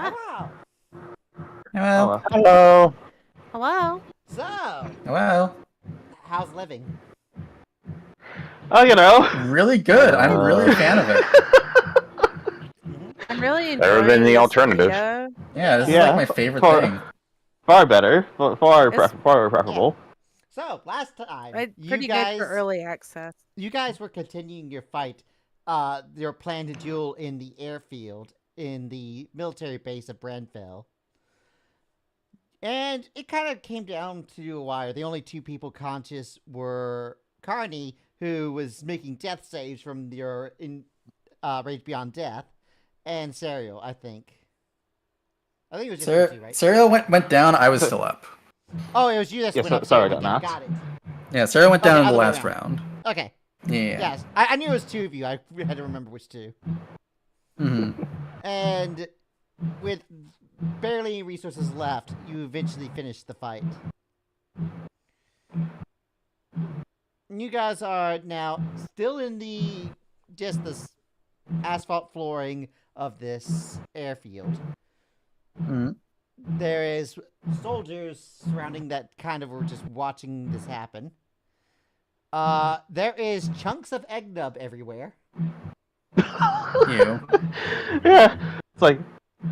Hello. Well, Hello. Hello. So, well, how's living? Oh, you know. really good. I'm really a fan of it. I'm really enjoying Better than the this alternative. video. Yeah, this is Yeah, like my favorite far- thing. Far better. Far It's- preferable. So, last time, It's pretty good for early access. you guys were continuing your fight, your planned duel in the airfield in the military base of Branfell. And it kind of came down to a wire. The only two people conscious were Carney, who was making death saves from your Rage Beyond Death, and Serial, I think. I think it was just you two, right? Serial went down. I was still up. Oh, it was you that Yes, went up. sorry, I Serial got went knocked. down. Got it. Yeah, Serial went down in the other way last around. round. Okay. Yeah. Yes, I knew it was two of you. I had to remember which two. Mm-hmm. And with barely any resources left, you eventually finished the fight. You guys are now still in the asphalt flooring of this airfield. Mm-hmm. There is soldiers surrounding that kind of were just watching this happen. There is chunks of egg nub everywhere. You. Yeah. It's like,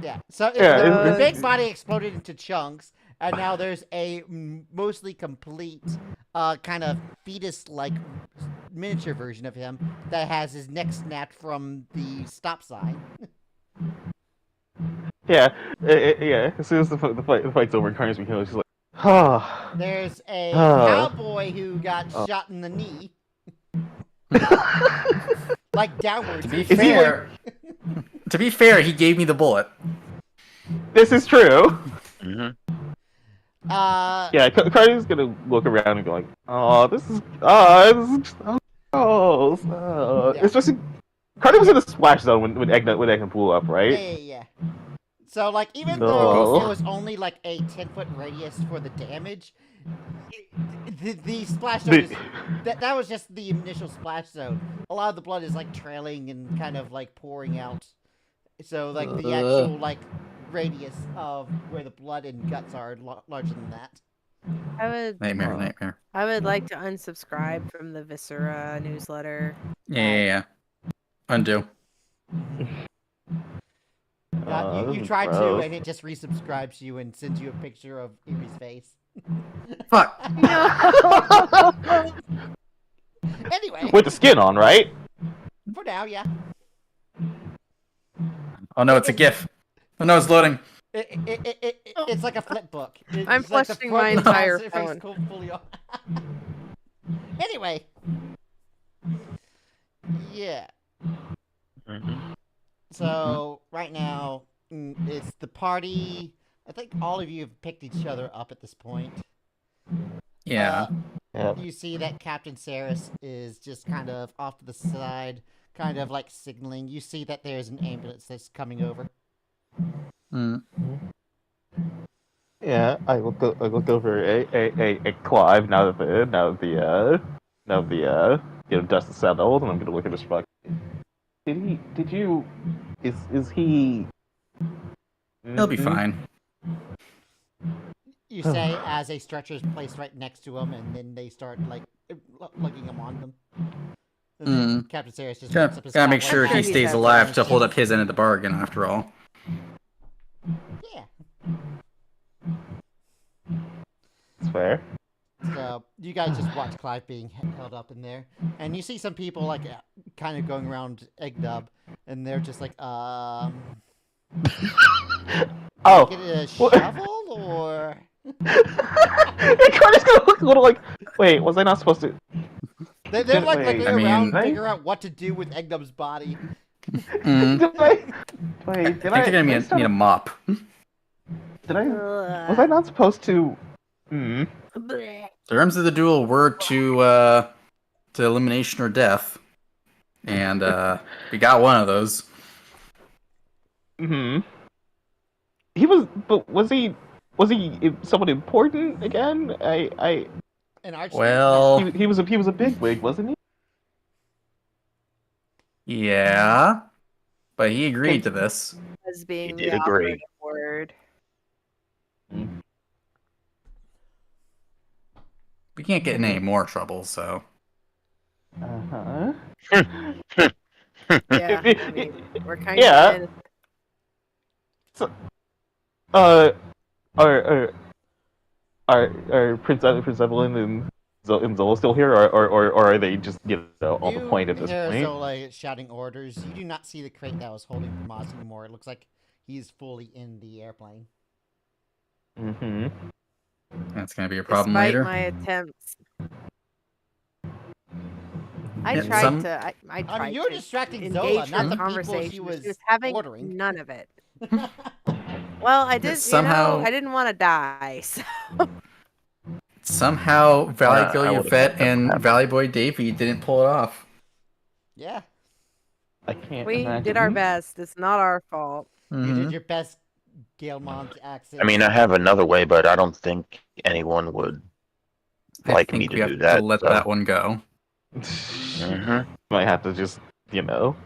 Yeah, so Yeah, the big body exploded into chunks, and now there's a mostly complete, kind of fetus-like miniature version of him that has his neck snapped from the stop sign. yeah. Yeah. As soon as the fight's over, Carney's become just like, ah. There's a Oh. cowboy who got shot in the knee. Like downwards. To be fair, he gave me the bullet. This is true. Mm-hmm. Yeah, Carney's gonna look around and go like, oh, this is so gross. Yeah. Especially, Carney was in the splash zone when Eggman blew up, right? Yeah. So, like, even No. though it was only, like, a 10-foot radius for the damage, the splash zone that was just the initial splash zone. A lot of the blood is, like, trailing and kind of, like, pouring out. So, like, the actual, like, radius of where the blood and guts are larger than that. Nightmare. I would like to unsubscribe from the Viscera newsletter. Yeah. Undo. You tried to, and it just resubscribes you and sends you a picture of Erie's face. Fuck. No. Anyway, With the skin on, right? for now, yeah. Oh no, it's a GIF. Oh no, it's loading. It's like a flip book. It's I'm like the flushing my front entire face phone. fully on. Anyway. Yeah. Mm-hmm. So, right now, it's the party. I think all of you have picked each other up at this point. Yeah. Yeah. You see that Captain Saris is just kind of off to the side, kind of like signaling. You see that there's an ambulance that's coming over. Mm. Yeah, I look over a Clive now that the dust is settled, and I'm gonna look at his fuck. Did you? Is he? He'll be fine. You say as a stretcher is placed right next to him, and then they start like lugging him on them. And then Captain Saris just picks up his Gotta make sure flashlight. he stays alive to hold up his end of the bargain, after all. Yeah. It's fair. So you guys just watch Clive being held up in there, and you see some people like kind of going around Eggdub, and they're just like, Oh, get a shovel or? Carter's gonna look a little like, wait, was I not supposed to? They're like Wait, looking I mean, around, right? figure out what to do with Eggdub's body. Did I? Wait, I think they're gonna need a mop. Did I? Was I not supposed to? Hmm. Blech. The terms of the duel were to elimination or death, and we got one of those. Hmm. He was, but was he someone important again? An arch. Well, He was a bigwig, wasn't he? yeah, but he agreed to this. As being did the agree. operative We can't get in any more trouble, so. Uh-huh. Yeah, I mean, we're kind of Yeah. in. So, are Prince Evelyn and Zola still here, or are they just on the point You at this hear point? Zola shouting orders. You do not see the crate that was holding Moss anymore. It looks like he's fully in the airplane. Mm-hmm. That's gonna be a problem Despite later. my attempts, I Yeah, tried some- to. I tried I mean, you were to distracting Zola, engage not her the in people conversation. she but was She was having ordering. none of it. Well, I did. somehow- I didn't want to die. So. Somehow, Valley Girl I would've Yvette let that and happen. Valley Boy Davey didn't pull it off. Yeah, I can't We imagine. did our best. It's not our fault. you Mhm. did your best, Gailmont accent. I mean, I have another way, but I don't think anyone would I like think me to we have do that. to let so. that one go. Might have to just,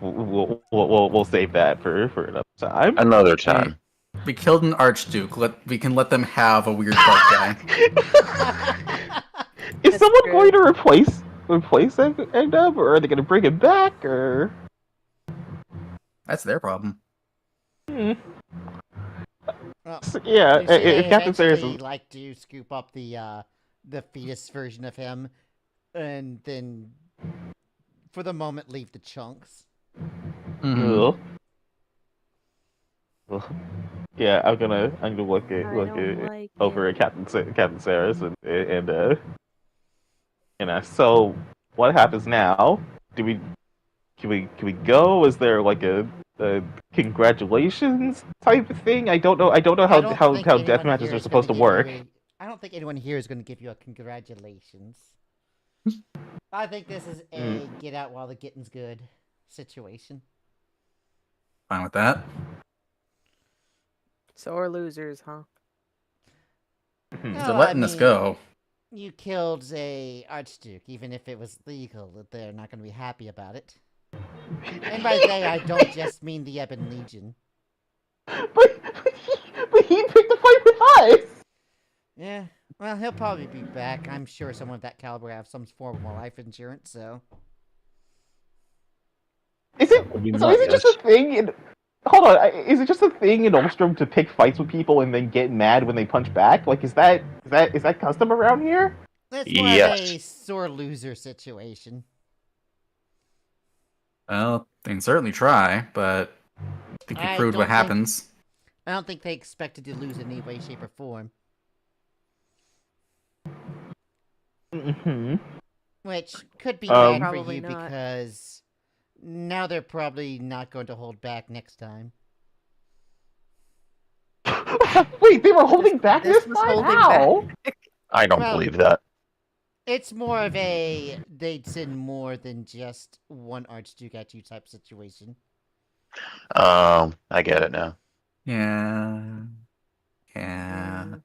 we'll save that for another time. Another time. We killed an Archduke. We can let them have a weird bug guy. Is That's someone true. going to replace Eggdub, or are they going to bring him back, or? That's their problem. Well, Yeah, you see, they if Captain Sarah's eventually like to scoop up the fetus version of him, and then, for the moment, leave the chunks. Mhm. Ugh. Well, yeah, I'm gonna look I at don't like over it. at Captain Sarah's and so what happens now? Can we go? Is there like a congratulations type of thing? I don't know I don't how think anyone death matches here are is supposed to gonna give work. I don't think anyone here is going to give you a congratulations. I think this is a get out while the getting's good situation. Fine with that. Sore losers, huh? Hmm. They're letting us go. You killed a Archduke, even if it was legal. They're not going to be happy about it. And by they, I don't just mean the Ebon Legion. But he picked a fight with us. Yeah, well, he'll probably be back. I'm sure someone of that caliber have some form of life insurance, so... Is it Probably so? not, Is it just yes. a thing in? Hold on, is it just a thing in Ulstrom to pick fights with people and then get mad when they punch back? Like, is that custom around here? It's more of a Yes. sore loser situation. Well, they can certainly try, but I think we I proved don't what think- happens. I don't think they expected to lose in any way, shape, or form. Mm-hmm. Which could be Um, bad for Probably you not. because now they're probably not going to hold back next time. Wait, they were holding back this this was time? holding How? I don't Well- believe that. It's more of a they'd send more than just one Archduke at you type situation. I get it now. Yeah. Yeah. Mm.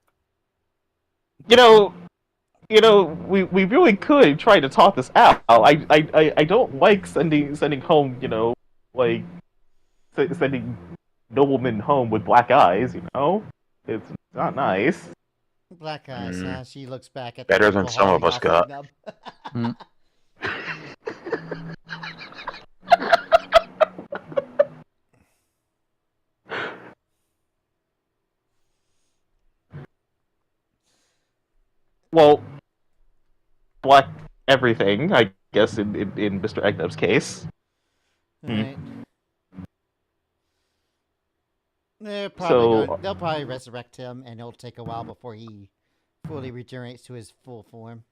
You know, we really could try to talk this out. I don't like sending home, like sending noblemen home with black eyes. It's not nice. Black eyes, Mm. huh? She looks back at Better the than people some of holding us off got. Nub. Mm. Well, black everything, I guess, in Mr. Egnub's case. Right. So- They'll probably resurrect him, and it'll take a while before he fully regenerates to his full form.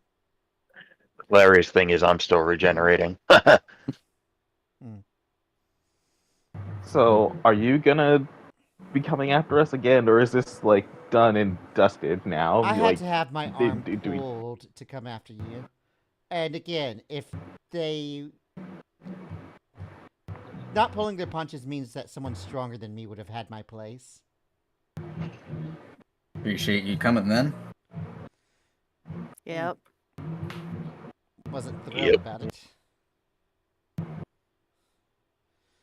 Hilarious thing is I'm still regenerating. So, are you gonna be coming after us again, or is this, like, done and dusted now? I had Like, to have my do- arm do we- pulled to come after you. And again, if they... Not pulling their punches means that someone stronger than me would have had my place. Appreciate you coming then. Yep. Wasn't thrilled Yep. about it.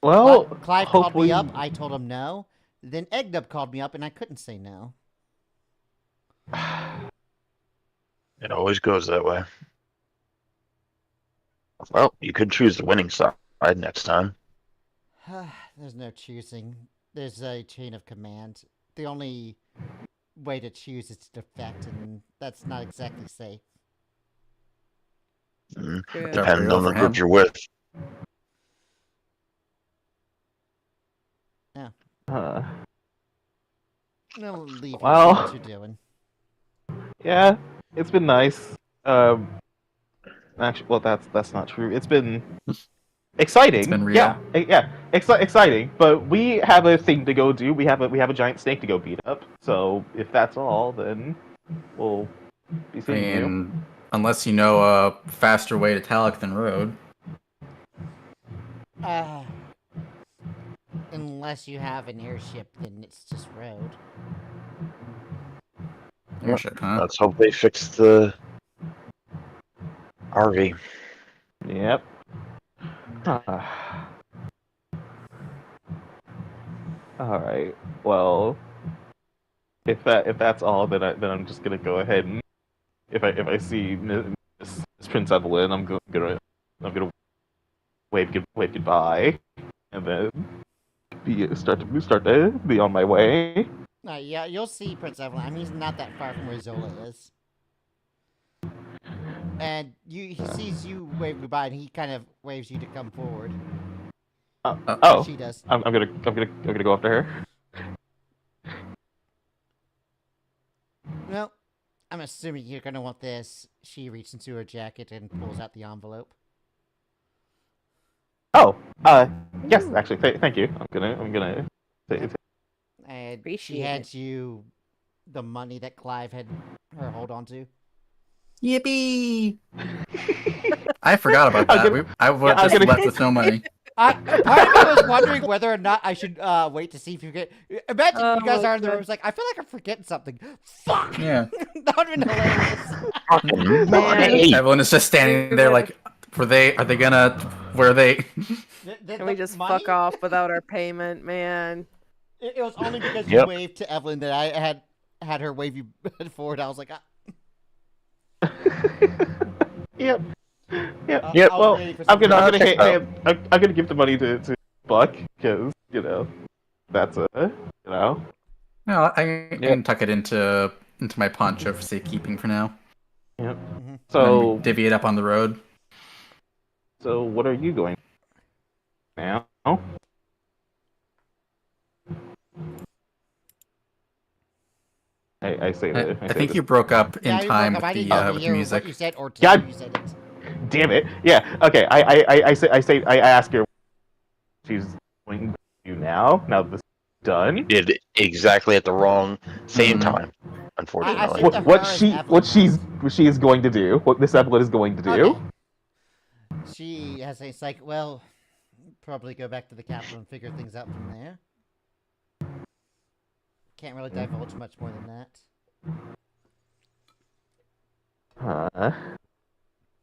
well, Clive called hopefully... me up, I told him no. Then Egnub called me up, and I couldn't say no. It always goes that way. Well, you could choose the winning side next time. There's no choosing. There's a chain of command. The only way to choose is to defect, and that's not exactly safe. Mm, True. Depends well on the for group him. you're with. Uh, I'll leave you Well- see what you're doing. yeah, it's been nice. Actually, well, that's not true. It's been exciting. It's been real. Yeah, exciting. But we have a thing to go do. We have a giant snake to go beat up. So if that's all, then we'll be I seeing you. mean, unless you know a faster way to Talek than road. Unless you have an airship, then it's just road. Airship, huh? Let's hope they fix the RV. Yep. All right. Well, if that's all, then I'm just gonna go ahead and if I see Miss Prince Evelyn, I'm gonna wave goodbye, and then start to be on my way. Yeah, you'll see Prince Evelyn. I mean, he's not that far from where Zola is. And he sees you wave goodbye, and he kind of waves you to come forward. Oh, She does. I'm gonna go after her. Well, I'm assuming you're gonna want this. She reaches into her jacket and pulls out the envelope. Oh, yes, actually, thank you. I'm gonna. And she Appreciate hands you the money that Clive had her hold on to. Yippee! I forgot about I'm that. gonna- I would I'm have just gonna- left with no money. Part of me was wondering whether or not I should wait to see if you get. Imagine Oh you guys my are in the room. God. It's like, I feel like I'm forgetting something. Fuck! Yeah. That would have been hilarious. Fucking money. Everyone is just standing there like, are they were they? Can we just fuck off without our payment, man? It was only because you Yep. waved to Evelyn that I had her wave you forward. I was like, Yep. Yep. I was Well, waiting for I'm something. gonna give the money to Buck because that's No, I can tuck it into my poncho for safekeeping for now. Yep. Mhm. So And divvy it up on the road. so what are you going now? I say that. I think you broke up in Yeah, you time broke up. I with didn't the even with hear music. what you said or God- you said it. Damn it! Yeah. Okay. I ask her. She's going to do now. Now that this is done. Did it exactly at the wrong same Mhm. time, unfortunately. think of her as Evelyn What she is going to do. What Miss Evelyn is going to do. Okay. She has a psych. Well, probably go back to the capital and figure things out from there. Can't really divulge much more than that. Huh.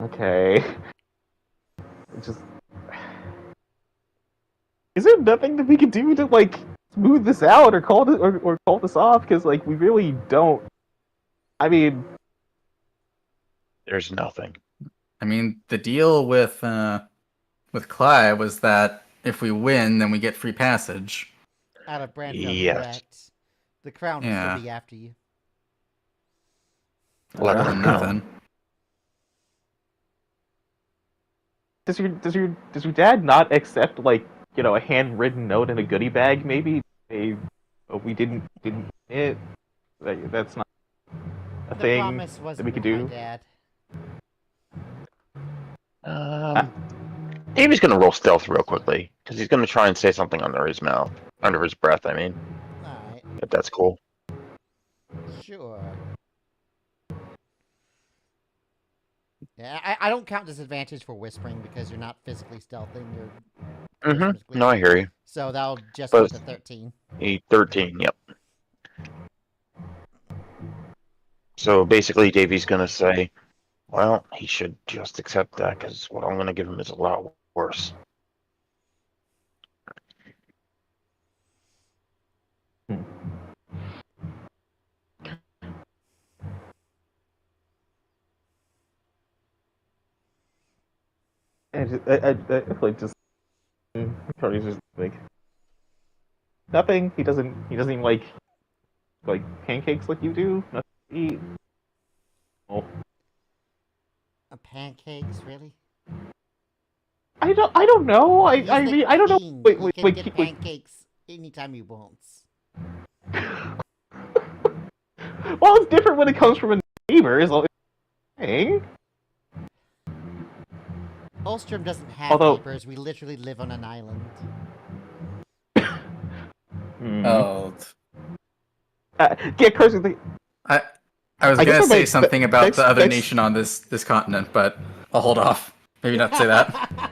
Okay. Just. Is there nothing that we can do to like smooth this out or call this or call this off? Because like we really don't. I mean, There's nothing. I mean, the deal with Clive was that if we win, then we get free passage. Out of Brandfield, Yes. correct. The crown will Yeah. still be after you. Let Better her than know. nothing. does your dad not accept like a handwritten note in a goodie bag? Maybe we didn't it. That's not a The thing promise that wasn't we could with do. my dad. Davey's gonna roll stealth real quickly because he's gonna try and say something under his breath. I mean, Alright, if that's cool. sure. Yeah, I don't count disadvantage for whispering because you're not physically stealthing. You're Mm-hmm. No, I hear you. So that'll just But- with the 13. 13. Yep. So basically, Davey's gonna say, "Well, he should just accept that because what I'm gonna give him is a lot worse." like just Cody's just like nothing. He doesn't even like pancakes like you do. Nothing to eat. Oh, Pancakes, really? I don't know. He's I the mean I don't know. king. Wait He wait can wait get wait. pancakes anytime he wants. Well, it's different when it comes from a neighbor. Is all saying. Ulstrom doesn't have Although- neighbors. We literally live on an island. Oh, Yeah, Cursing thing. I was I guess gonna I say might- something about next- the other next- nation on this continent, but I'll hold off. Maybe not say that.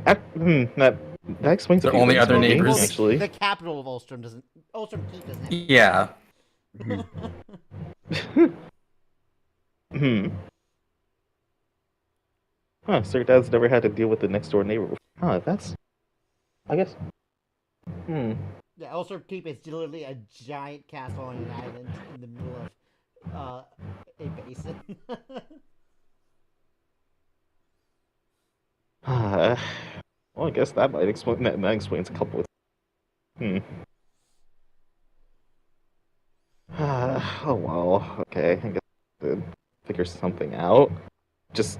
That explains a The few only things other about me, neighbors? actually. The capital of Ulstrom doesn't. Ulstrom Keep doesn't have. Yeah. Huh, Sir Dad's never had to deal with the next door neighbor before. Huh, that's. I guess. Yeah, Ulstrom Keep is literally a giant castle on an island in the middle of a basin. Well, I guess that might explain that. That explains a couple of. Oh well. Okay, I guess to figure something out. Just.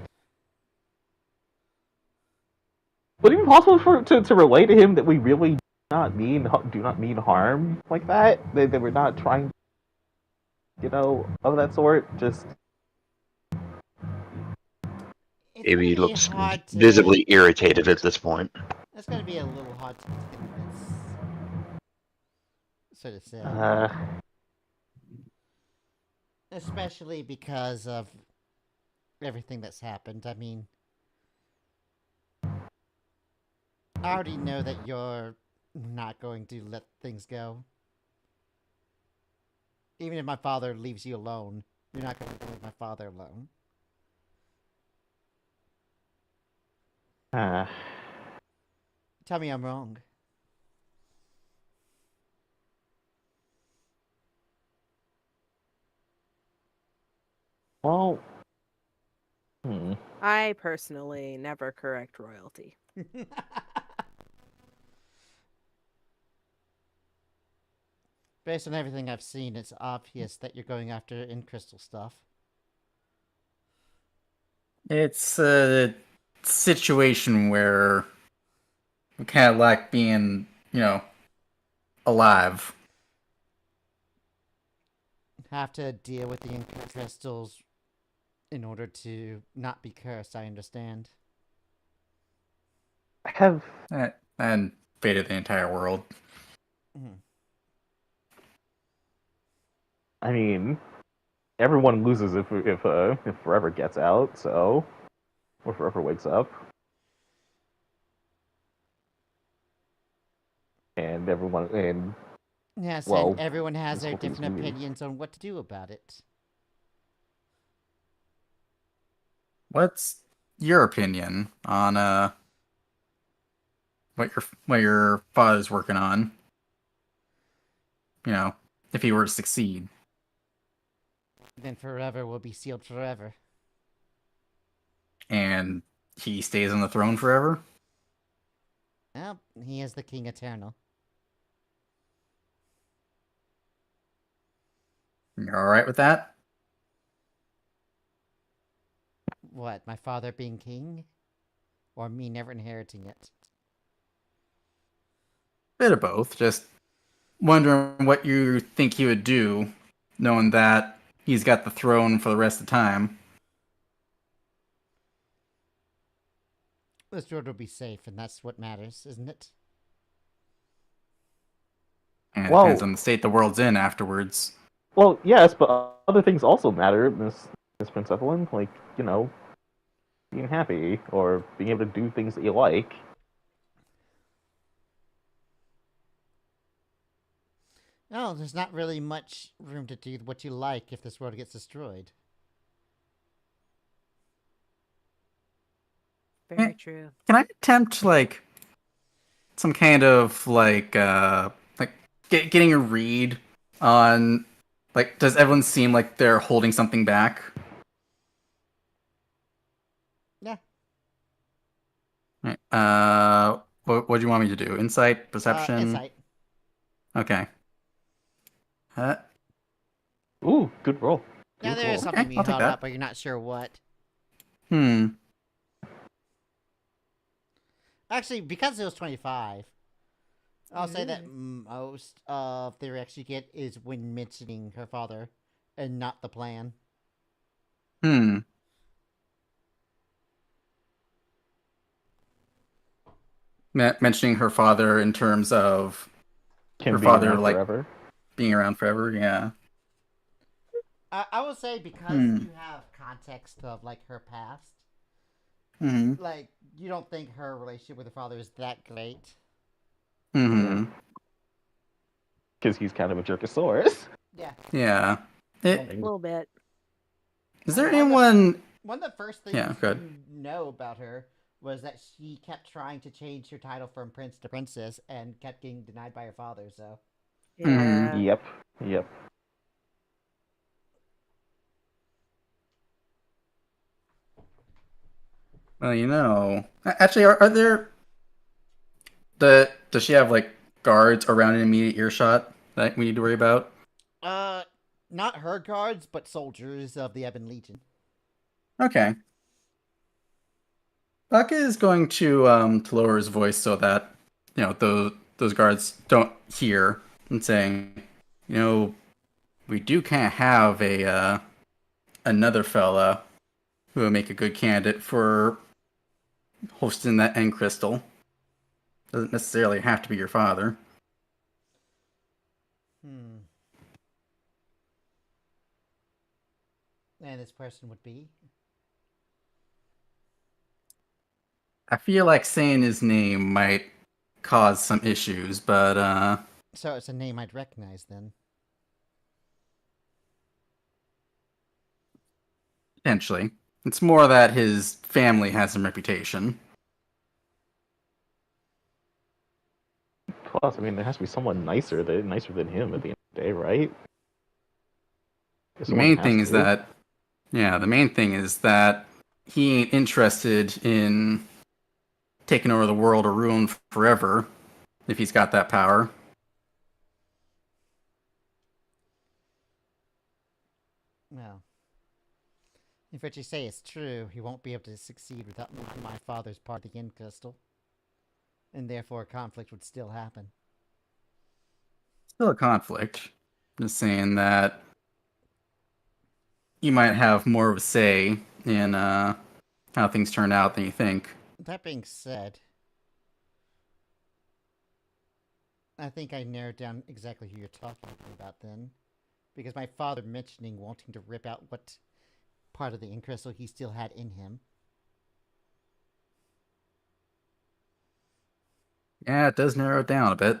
Would it be possible to relay to him that we really do not mean harm like that? That we're not trying, of that sort. Just. It's Davey gonna be looks hard to- visibly irritated at this point. That's gonna be a little hard to convince. So to say. Especially because of everything that's happened. I mean, I already know that you're not going to let things go. Even if my father leaves you alone, you're not going to leave my father alone. Tell me I'm wrong. Well. I personally never correct royalty. Based on everything I've seen, it's obvious that you're going after in crystal stuff. It's a situation where we kind of like being, alive. Have to deal with the ink crystals in order to not be cursed, I understand. I have. And faded the entire world. I mean, everyone loses if Forever gets out, so or Forever wakes up, and Yes, well, and everyone has this their whole thing's different weird. opinions on what to do about it. What's your opinion on what your father's working on? If he were to succeed. Then forever will be sealed forever. And he stays on the throne forever? Well, he is the King Eternal. You're alright with that? What, my father being king? Or me never inheriting it? Bit of both. Just wondering what you think he would do, knowing that he's got the throne for the rest of the time. This world will be safe, and that's what matters, isn't it? And it Well- depends on the state the world's in afterwards. well, yes, but other things also matter, Miss Prince Evelyn, like being happy or being able to do things that you like. No, there's not really much room to do what you like if this world gets destroyed. Very true. Can I attempt some kind of getting a read on does everyone seem like they're holding something back? Yeah. What do you want me to do? Insight, perception? Insight. Okay. Ooh, good roll. Now Good there is roll. something Okay, being I'll take held that. up, but you're not sure what. Actually, because it was 25, I'll say that most of the reaction you get is when mentioning her father, and not the plan. Mentioning her father in terms of Can her be father, around like, forever. being around forever, yeah. I will say because you have context of like her past, like you don't think her relationship with her father is that great. Because he's kind of a jerkosaurus. Yeah. Yeah. A little bit. Is there One of the- anyone... One of the first things Yeah, good. you know about her was that she kept trying to change her title from prince to princess and kept getting denied by her father, so. Yeah. Yep. Well, you know... Actually, are there... Does she have, like, guards around an immediate earshot that we need to worry about? Not her guards, but soldiers of the Ebon Legion. Okay. Buck is going to lower his voice so that, you know, those guards don't hear, and saying, you know, we do kind of have a another fella who would make a good candidate for hosting that end crystal. Doesn't necessarily have to be your father. And this person would be? I feel like saying his name might cause some issues, but So it's a name I'd recognize then. potentially. It's more that his family has some reputation. Plus, I mean, there has to be someone nicer than him at the end of the day, right? The main thing is that he ain't interested in taking over the world or ruin forever if he's got that power. Well, if what you say is true, he won't be able to succeed without my father's part of the end crystal. And therefore, conflict would still happen. Still a conflict. Just saying that you might have more of a say in how things turn out than you think. That being said, I think I narrowed down exactly who you're talking about then. Because my father mentioning wanting to rip out what part of the end crystal he still had in him. Yeah, it does narrow it down a bit.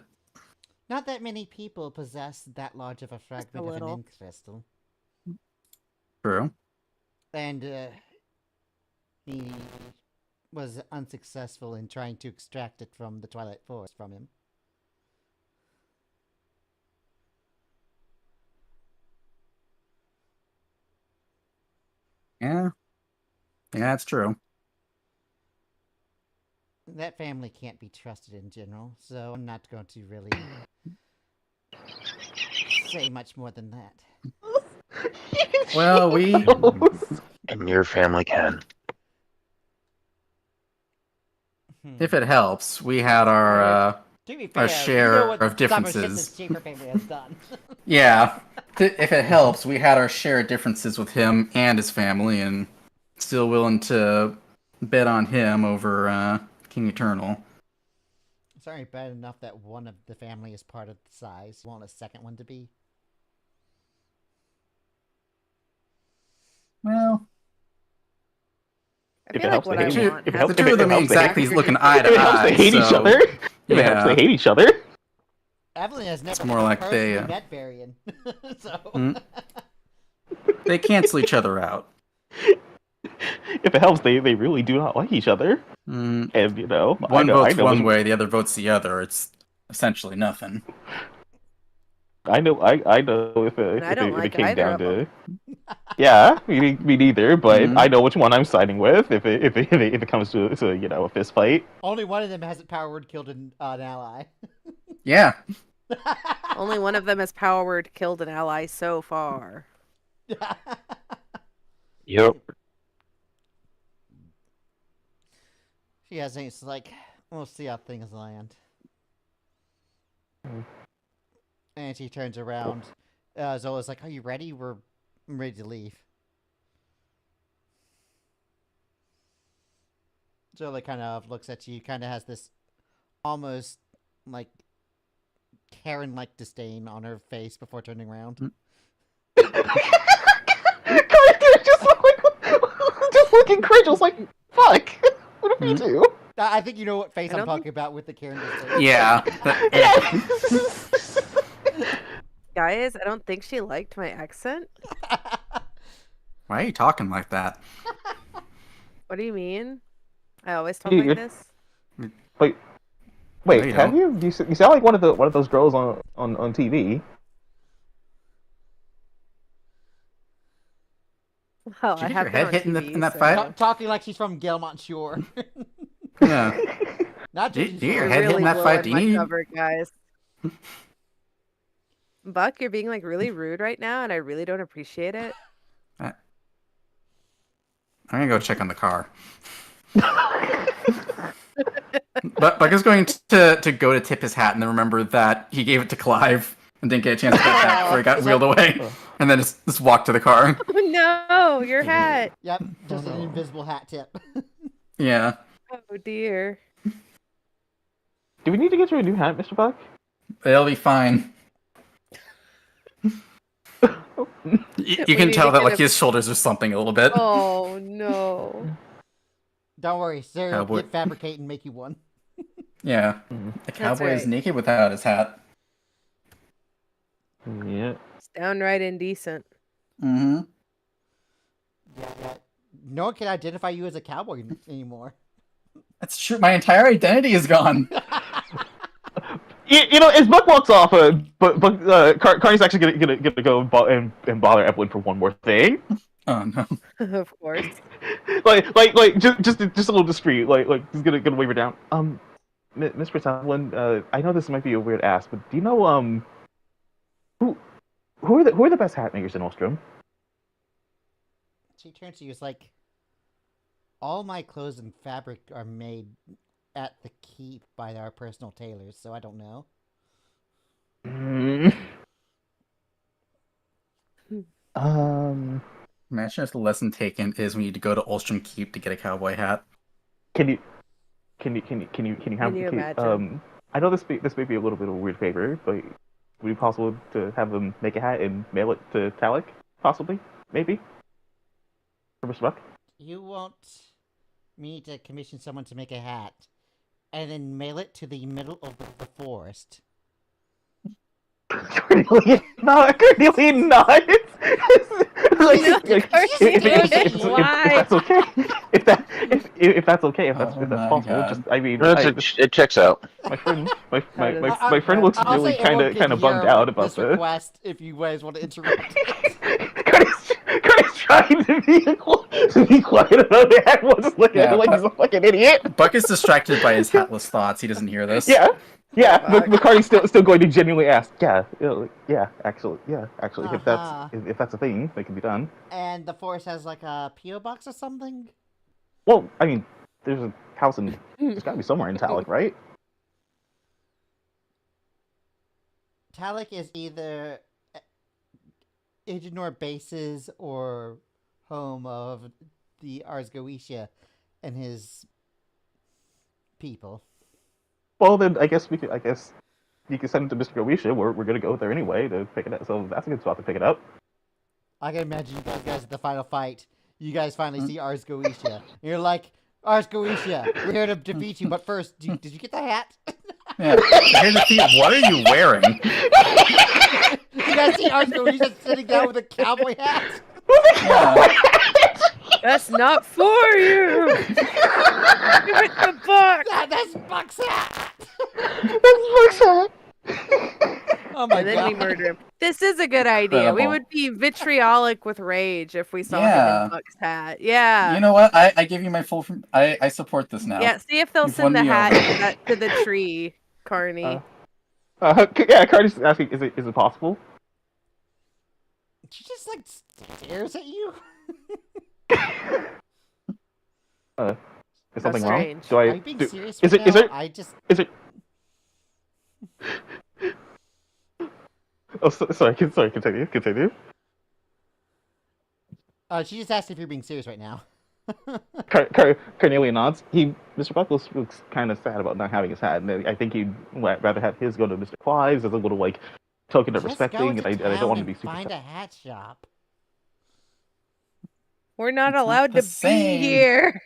Not that many people possess that large of a fragment of an end crystal. True. And he was unsuccessful in trying to extract it from the Twilight Forest from him. Yeah, it's true. That family can't be trusted in general, so I'm not going to really say much more than that. Well, And your family can. If it helps, we had our to be fair, share what of differences. Summer Shaper family has done. Yeah, if it helps, we had our share of differences with him and his family, and still willing to bet on him over King Eternal. Sorry, bad enough that one of the family is part of the size. Want a second one to be? Well, I feel like what I want the has two of them ain't exactly looking eye to If it helps, eye. they hate each other. If it helps, they hate each other. Evelyn has never more like personally they, met Varian, so they cancel each other out. If it helps, they really do not like each other. And you know, one votes one way, the other votes the other. It's essentially nothing. I know if And I don't if like it came either down of to 'em. yeah, me neither. But Mhm. I know which one I'm siding with if it comes to a fist fight. Only one of them has a power word killed an ally. Yeah. Only one of them has power word killed an ally so far. Yep. She has it's like, we'll see how things land. And she turns around. Zola's like, are you ready? I'm ready to leave. Zola kind of looks at you, kind of has this almost like Karen-like disdain on her face before turning around. just looking cringe. I was like, fuck. What did we do? I think you know what face I I'm don't talking about with the Karen disdain. Yeah. Guys, I don't think she liked my accent. Why are you talking like that? What do you mean? I always talk You- like this. Wait, No, you have don't. you? You sound like one of those girls on TV. Well, Did you I get have your been head on hit in TV, in that so- fight? Talking like she's from Galemont Shore. Yeah. Not Did just you get your You're head hit in really that fight? blowing Do you my need? cover, guys. Buck, you're being like really rude right now, and I really don't appreciate it. I'm gonna go check on the car. But Buck is going to go to tip his hat and then remember that he gave it to Clive and didn't get a chance to get it back before he got It's wheeled like- away. And then just walk to the car. Oh no, your hat. Yep, just Oh, an no. invisible hat tip. Yeah. Oh dear. Do we need to get you a new hat, Mr. Buck? It'll be fine. You We can need tell to that get like a- his shoulders are slumping a little bit. Oh no. Don't worry, Sarah will Cowboy. get fabricate and make you one. Yeah. Mhm. The cowboy is right. naked without his hat. Yeah. It's downright indecent. Mm-hmm. Yeah. No one can identify you as a cowboy anymore. That's true. My entire identity is gone. You know, as Buck walks off, Carney's actually gonna go and bother Evelyn for one more thing. Oh no. Of course. just a little discreet. Like he's gonna wave her down. Miss Evelyn, I know this might be a weird ask, but do you know who are the best hat makers in Ostrom? She turns to you, it's like, all my clothes and fabric are made at the keep by our personal tailors, so I don't know. Imagine if the lesson taken is we need to go to Ulstrom Keep to get a cowboy hat. Can you have Can you imagine? I know this may be a little bit of a weird favor, but would it be possible to have them make a hat and mail it to Malyk? Possibly, maybe. For Mr. Buck. You want me to commission someone to make a hat and then mail it to the middle of the forest? Cornelia not. Why? If that's okay, if that's Oh my possible, God. just I mean, It checks out. my friend I- my friend looks I'll really say everyone kind can of bummed hear out about this this. request if you guys want to interrupt. Curtis trying to be quiet about it. Everyone's just looking at him like he's a fucking idiot. Buck is distracted by his hatless thoughts. He doesn't hear this. Yeah. Fuck. McCarty's still going to genuinely ask. Actually, if Uh-huh. that's a thing that can be done. And the forest has like a P.O. box or something? Well, I mean, there's a house in. There's got to be somewhere in Malyk, right? Malyk is either Agenor bases or home of the Ars Goetia and his people. Well, then I guess you can send it to Mr. Goetia. We're gonna go there anyway to pick it up. So that's a good spot to pick it up. I can imagine you guys at the final fight. You guys finally see Ars Goetia. You're like, Ars Goetia, we're here to defeat you, but first, did you get the hat? Yeah. Here's the thing. What are you wearing? You guys see Ars Goetia sitting down with a cowboy hat? Yeah. That's not for you. Give it to Buck. That's Buck's hat! Oh my and then we god. murder him. This is a good idea. We Incredible. would be vitriolic with rage if we saw him Yeah. in Buck's hat. Yeah. You know what? I give you my full. I support this now. Yeah, see if they'll You've send won the me hat over. to the tree, Carney. Yeah, Cardi's asking, is it possible? She just like stares at you. Is something How wrong? strange. Do I? Are you being do- serious is right it? Is now? it? I just. Is it? Oh, sorry. Continue. She just asked if you're being serious right now. Cornelia nods. Mr. Buck looks kind of sad about not having his hat, and I think he'd rather have his go to Mr. Clive's as a little like token of Just respecting, go and to I don't town want to and be super. find a hat shop. We're not It's not allowed the to be same. here.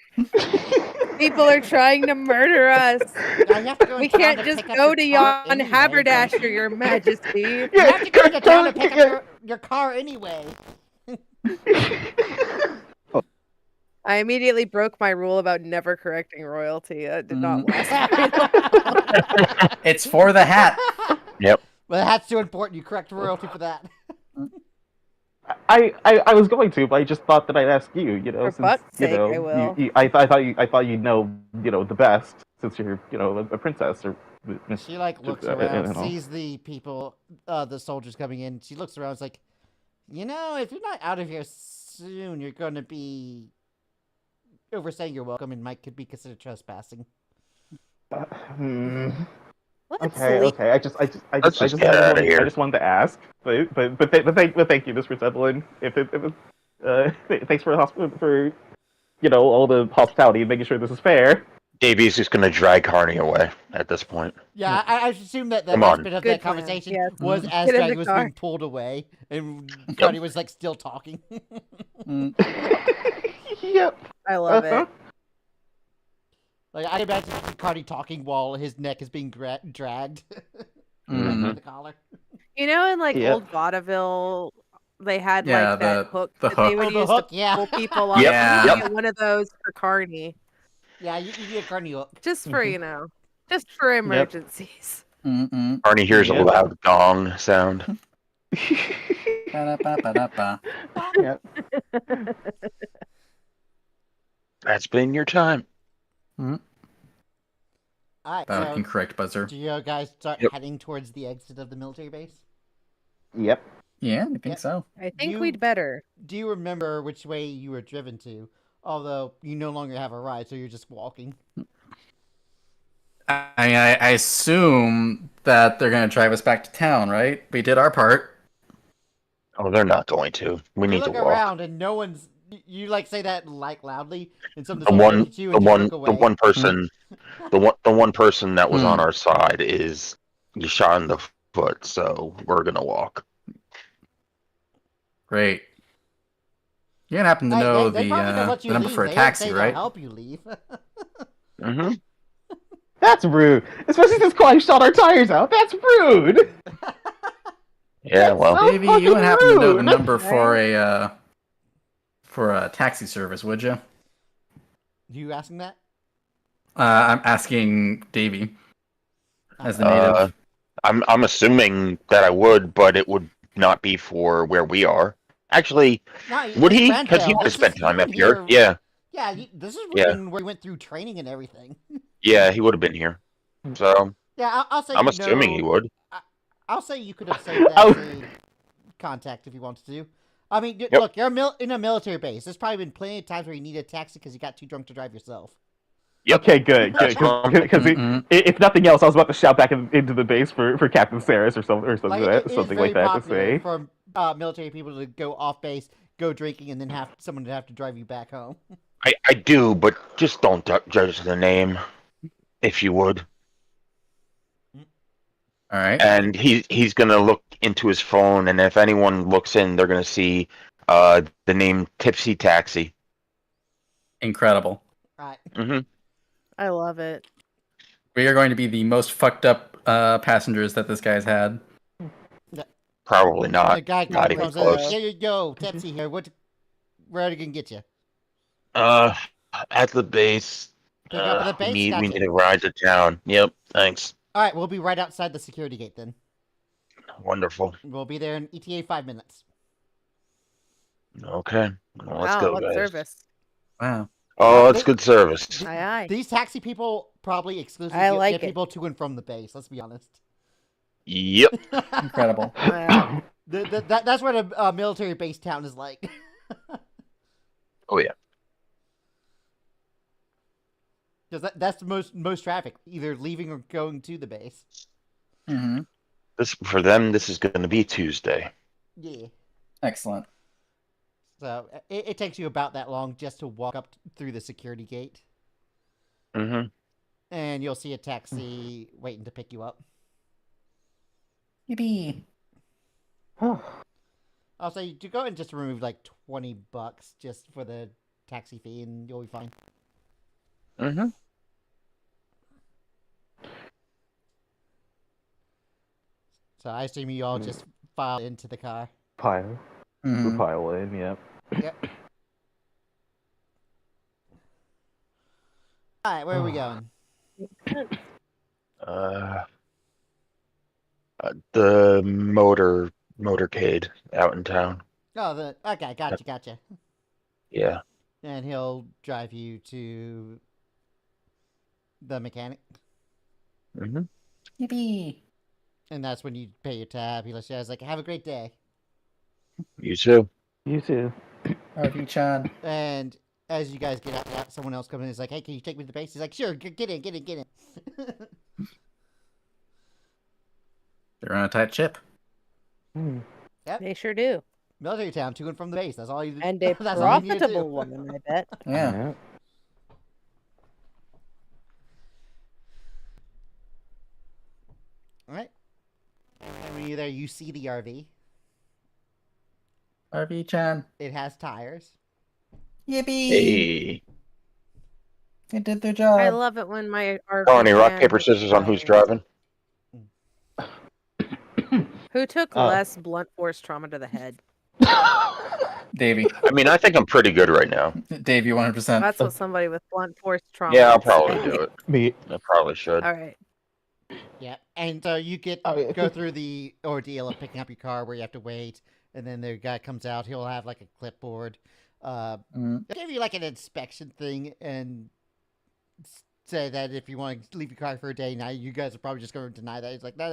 People are trying to murder us. Now you have to go We in town can't to just pick up go your to car yon anyway. haberdasher, your majesty. You have to go into town to pick up your car anyway. I immediately broke my rule about never correcting royalty. That did not last very long. It's for the hat. Yep. Well, the hat's too important. You correct royalty for that. I was going to, but I just thought that I'd ask you. You know, For since butt's you sake, know, I will. I thought you'd know the best since you're a princess or. She like looks and around, all. sees the people, the soldiers coming in. She looks around, is like, you know, if you're not out of here soon, you're going to be overstaying your welcome, and might could be considered trespassing. Let's Okay. leave. I just wanted to ask, but thank you, Mr. Zeppelin. Thanks for all the hospitality and making sure this is fair. Davy's just gonna drag Carney away at this point. Yeah, I assume that the Come last on. bit of Good that plan, conversation yes. was as Get in Dragon the was car. being pulled away, and Cardi was like still talking. Yep. I love it. Like I imagine Cardi talking while his neck is being dragged. Mhm. The collar. You know, in like Yep. old vaudeville, they had Yeah, like that hook the that they hook. would Oh, the use hook, to yeah. pull people off. Yeah. You Yep. get one of those for Carney, Yeah, you need a Cardi hook. just for just for emergencies. Mm-mm. Carney hears Yep. a loud gong sound. Ba-da-ba-ba-da-ba. Yep. That's been your time. All right, That so incorrect buzzer. do you guys start Yep. heading towards the exit of the military base? Yep. Yeah, I think Yep. so. I think You- we'd better. Do you remember which way you were driven to? Although you no longer have a ride, so you're just walking. I assume that they're gonna drive us back to town, right? We did our part. Oh, they're not going to. We You need to look walk. around and no one's. You like say that like loudly, and some of the The soldiers one, look at you the and you one, look the away. one person, the one person that was Hmm. on our side is you shot in the foot. So we're gonna walk. Great. You're gonna happen to Hey, know they probably don't let the you number leave. for a They don't taxi, say they'll right? help you leave. Mm-hmm. That's rude, especially since Clive shot our tires out. That's rude. Yeah. Well, so Maybe you would happen to know the rude. number for a taxi service, would you? You asking that? I'm asking Davey as the native. I'm assuming that I would, but it would not be for where we are. Actually, No, would it's he? Because he Brandale. would have This spent is- time you've up been here. Yeah. Yeah, this is Yeah. where he went through training and everything. Yeah, he would have been here. So Yeah, I'll say. I'm you assuming know, he would. I'll say you could have saved that Oh. as a contact if you wanted to. I mean, Yep. look, you're in a military base. There's probably been plenty of times where you need a taxi because you got too drunk to drive yourself. Yep. Okay, good. That's Because Mm-mm. if nothing else, I was about to shout back into the base for Captain Saris or something Like, it is something very like that to popular say. for military people to go off base, go drinking, and then have someone to have to drive you back home. I do, but just don't judge the name, if you would. All right. And he's gonna look into his phone, and if anyone looks in, they're gonna see the name Tipsy Taxi. Incredible. Right. Mm-hmm. I love it. We are going to be the most fucked up passengers that this guy's had. Probably The not. guy not even comes in. close. Here you go, Pepsi here. Where are they gonna get you? At the base. Pick up at the base, We gotcha. need a ride to town. Yep. Thanks. All right, we'll be right outside the security gate then. Wonderful. We'll be there in ETA 5 minutes. Okay. Well, let's Wow, go, what guys. service? Wow. Oh, They- it's good service. Aye, aye. These taxi people probably exclusively I get like it. people to and from the base. Let's be honest. Yep. Incredible. Wow. That's what a military base town is like. Oh yeah. Because that's the most traffic, either leaving or going to the base. Mm-hmm. This for them. This is going to be Tuesday. Yeah. Excellent. So it takes you about that long just to walk up through the security gate, Mm-hmm. and you'll see a taxi waiting to pick you up. Yippee. I'll say to go and just remove like $20 just for the taxi fee, and you'll be fine. Mm-hmm. So I assume you all just file into the car. Pile. Mhm. We pile in, yep. Yep. All right, where are we going? The motorcade out in town. Oh, okay, gotcha. Yeah. And he'll drive you to the mechanic, Mm-hmm. Yippee. and that's when you pay your tab. He lets you. Like, have a great day. You too. You too. RV-chan. And as you guys get out, someone else comes in. He's like, "Hey, can you take me to the base?" He's like, "Sure, get in." They're on a tight ship. Hmm. They sure do. Military town to and from the base. That's all you. And a that's all you need to do. profitable one, I bet. Yeah. All right. And when you're there, you see the RV. RV-chan. It has tires. Yippee. Hey. They did their job. I love it when my RV Tony, rock, van paper, has scissors on who's tires. driving. Who took less blunt force trauma to the head? Davey. I mean, I think I'm pretty good right now. Davey, 100%. That's what somebody with blunt force trauma. Yeah, I'll would probably say. do it. Me. I probably should. All right. Yeah, and so you go through the ordeal of picking up your car where you have to wait, and then the guy comes out. He'll have like a clipboard. Mhm. They'll give you like an inspection thing and say that if you want to leave your car for a day, now you guys are probably just going to deny that. He's like, no.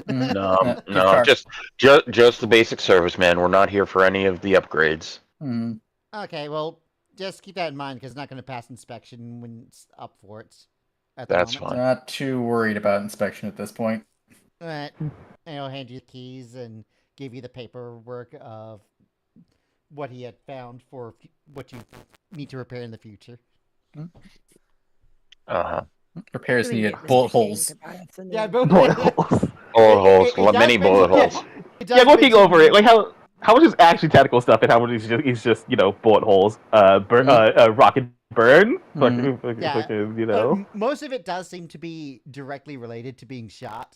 Mhm. No, Gift no, card. just the basic service, man. We're not here for any of the upgrades. Mhm. Okay, well, just keep that in mind because it's not going to pass inspection when it's up for it. At the That's moment. fine. Not too worried about inspection at this point. All right, and he'll hand you the keys and give you the paperwork of what he had found for what you need to repair in the future. Uh-huh. Repairs Doing needed. it Bullet this game holes. to buy us a new- Yeah, but Bullet holes. Bullet holes. it does Many bullet mention- holes. it does Yeah, looking mention- over it, like how much is actually technical stuff and how much is just bullet holes, rocket burn, Yeah. fucking, you know. Most of it does seem to be directly related to being shot,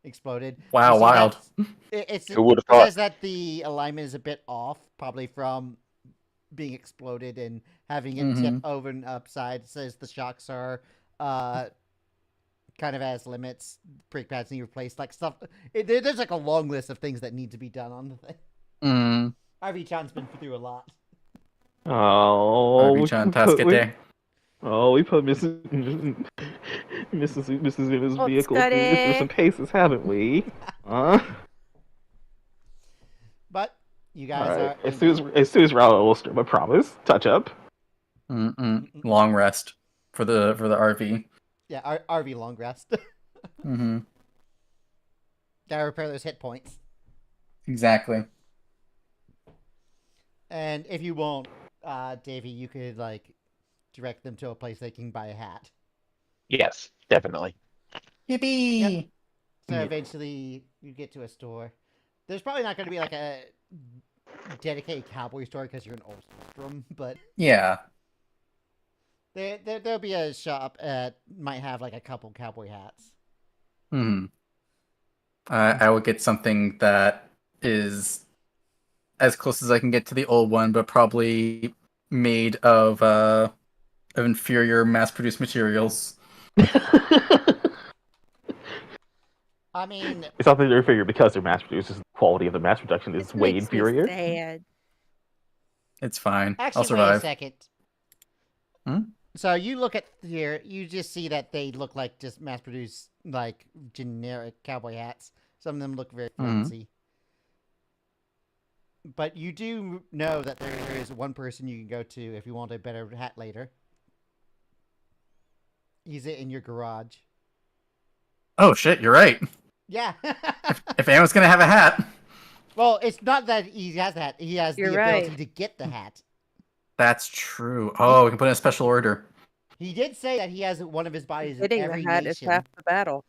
exploded. Wow, You see wild. Who would have It thought? says that the alignment is a bit off, probably from being exploded and having it tip over and upside. It says the shocks are kind of as limits. Brake pads need replaced, like stuff. There's like a long list of things that need to be done on the thing. Mm. RV-chan's been through a lot. Oh, RV-chan, Tascate. we put Mrs. Zuma's Oh, vehicle Scotty. through some paces, haven't we? But you All guys right. are As soon as Raul will strip, I promise. Touch up. Long rest for the RV. yeah, RV long rest. Mm-hmm. Gotta repair those hit points. Exactly. And if you won't, Davey, you could like direct them to a place they can buy a hat. Yes, definitely. Yippee! Yep. So Yeah. eventually you get to a store. There's probably not going to be like a dedicated cowboy store because you're an old room, but Yeah. there'll be a shop that might have like a couple cowboy hats. Hmm. I would get something that is as close as I can get to the old one, but probably made of inferior mass-produced materials. I mean, It's not that they're inferior because they're mass produced. It's just the quality of the mass production is This way makes me inferior. sad. It's fine. I'll actually, wait a survive. second. Hmm? So you look at here, you just see that they look like just mass-produced, like generic cowboy hats. Some of them look very fancy. But you do know that there is one person you can go to if you want a better hat later. He's in your garage. Oh shit, you're right. Yeah. If anyone's gonna have a hat, Well, it's not that he has the hat. He has You're the ability right. to get the hat. that's true. Oh, we can put in a special order. He did say that he has one of his bodies in Getting every the hat is nation. half the battle.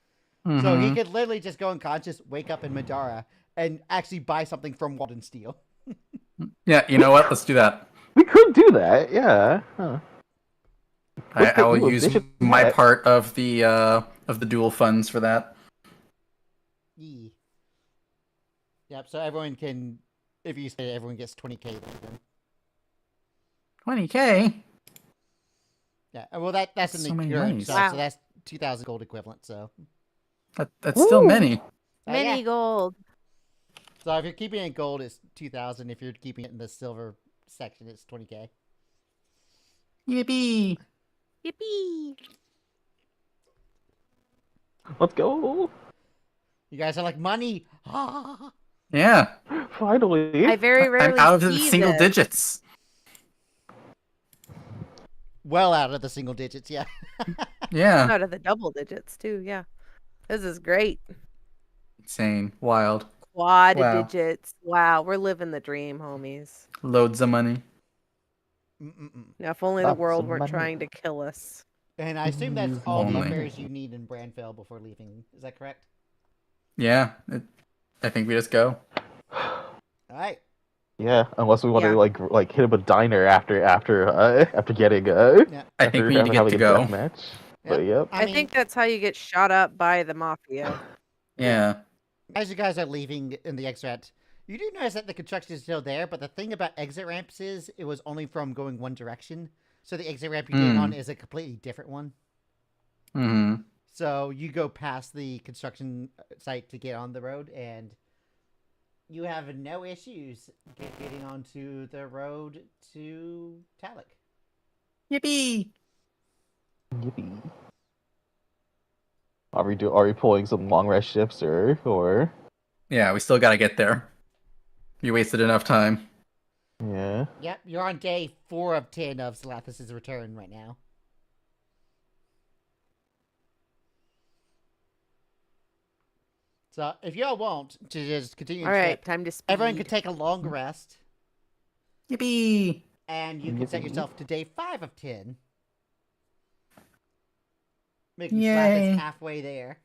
So he Mhm. could literally just go unconscious, wake up in Madara, and actually buy something from Walden Steel. Yeah, you know what? Let's do that. We could do that, yeah. Huh. Let's I get will you a use bishop my hat. part of the dual funds for that. Yee. Yep, so everyone can, if you say everyone gets 20k then. 20K. Yeah, well that's in So the many current monies. sub, Wow. so that's 2,000 gold equivalent, so. That's still Woo! many. Many Yeah. gold. So if you're keeping it in gold, it's 2,000. If you're keeping it in the silver section, it's 20k. Yippee! Yippee! Let's go. You guys are like, money! Ah! Yeah, Finally. I very I'm rarely out of the see single this. digits. Well out of the single digits, yeah. Yeah, Out of the double digits too. Yeah, this is great. insane, wild, Quad Wow. digits. Wow, we're living the dream, homies. loads of money. Mm-mm-mm. Now, if only the Lots world of weren't money. trying to kill us. And I assume that's Easy. all the Only. affairs you need in Branfell before leaving. Is that correct? Yeah, I think we just go. Alright. Yeah, unless we want Yeah. to like hit up a diner after getting Yeah. I think we need to get having to a go. death match. But yep. I mean, think that's how you get shot up by the mafia. Yeah. as you guys are leaving in the exit ramp, you do notice that the construction is still there, but the thing about exit ramps is it was only from going one direction. So the exit ramp you're getting on is a completely different one. Hmm. So you go past the construction site to get on the road, and you have no issues getting onto the road to Malyk. Yippee! Yippee. Are we pulling some long rest shifts or Yeah, we still gotta get there. You wasted enough time. yeah. Yep, you're on day 4 of 10 of Salathis' return right now. So if y'all want to just continue All the right, trip, time to speed. everyone can take a long rest, Yippee! and you can set Yippee. yourself to day 5 of 10. Making Yay. Salathis halfway there.